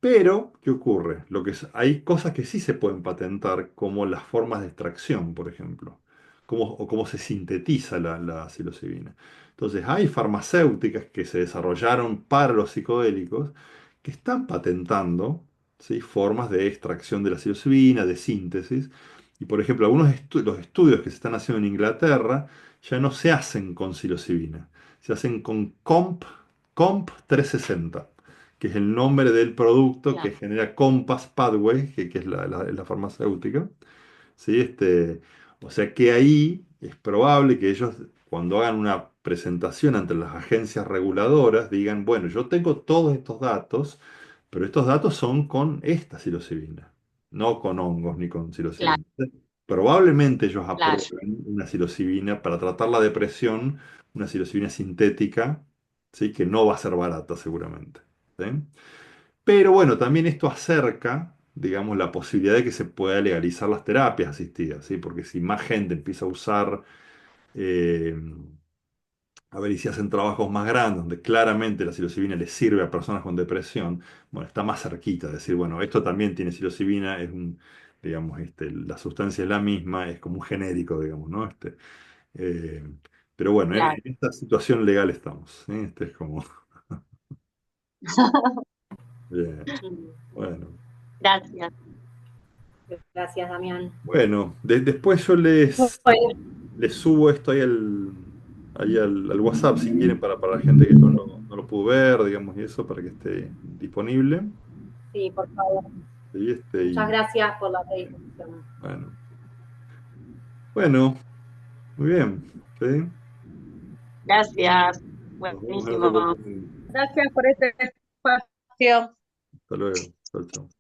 Pero, ¿qué ocurre? Hay cosas que sí se pueden patentar, como las formas de extracción, por ejemplo, o cómo se sintetiza la psilocibina. Entonces, hay farmacéuticas que se desarrollaron para los psicodélicos que están patentando, ¿sí? Formas de extracción de la psilocibina, de síntesis. Y, por ejemplo, los estudios que se están haciendo en Inglaterra ya no se hacen con psilocibina, se hacen con Comp 360, que es el nombre del producto que Claro. genera Compass Pathway, que es la farmacéutica, ¿sí? O sea que ahí es probable que ellos, cuando hagan una presentación ante las agencias reguladoras, digan, bueno, yo tengo todos estos datos, pero estos datos son con esta psilocibina, no con hongos ni con Claro, psilocibina. Probablemente ellos claro, aprueben una psilocibina para tratar la depresión, una psilocibina sintética, ¿sí? Que no va a ser barata seguramente. ¿Sí? Pero bueno, también esto acerca, digamos, la posibilidad de que se pueda legalizar las terapias asistidas, ¿sí? Porque si más gente empieza a usar, eh, a ver, y si hacen trabajos más grandes, donde claramente la psilocibina le sirve a personas con depresión, bueno, está más cerquita, de decir, bueno, esto también tiene psilocibina, es un, digamos, la sustancia es la misma, es como un genérico, digamos, ¿no? Eh, pero bueno, en claro. esta situación legal estamos, ¿sí? Este es como, bien, bueno. Gracias. Gracias, Damián. Bueno, después yo les, Bueno, les subo esto ahí al WhatsApp si quieren para la gente que no lo pudo ver, digamos, y eso, para que esté disponible. sí, por favor. Y Muchas gracias por la predisposición. bueno, bueno, muy bien. ¿Sí? Gracias. Nos vemos en otra Buenísimo. oportunidad. Gracias por este espacio. Hasta luego. Chau, chau.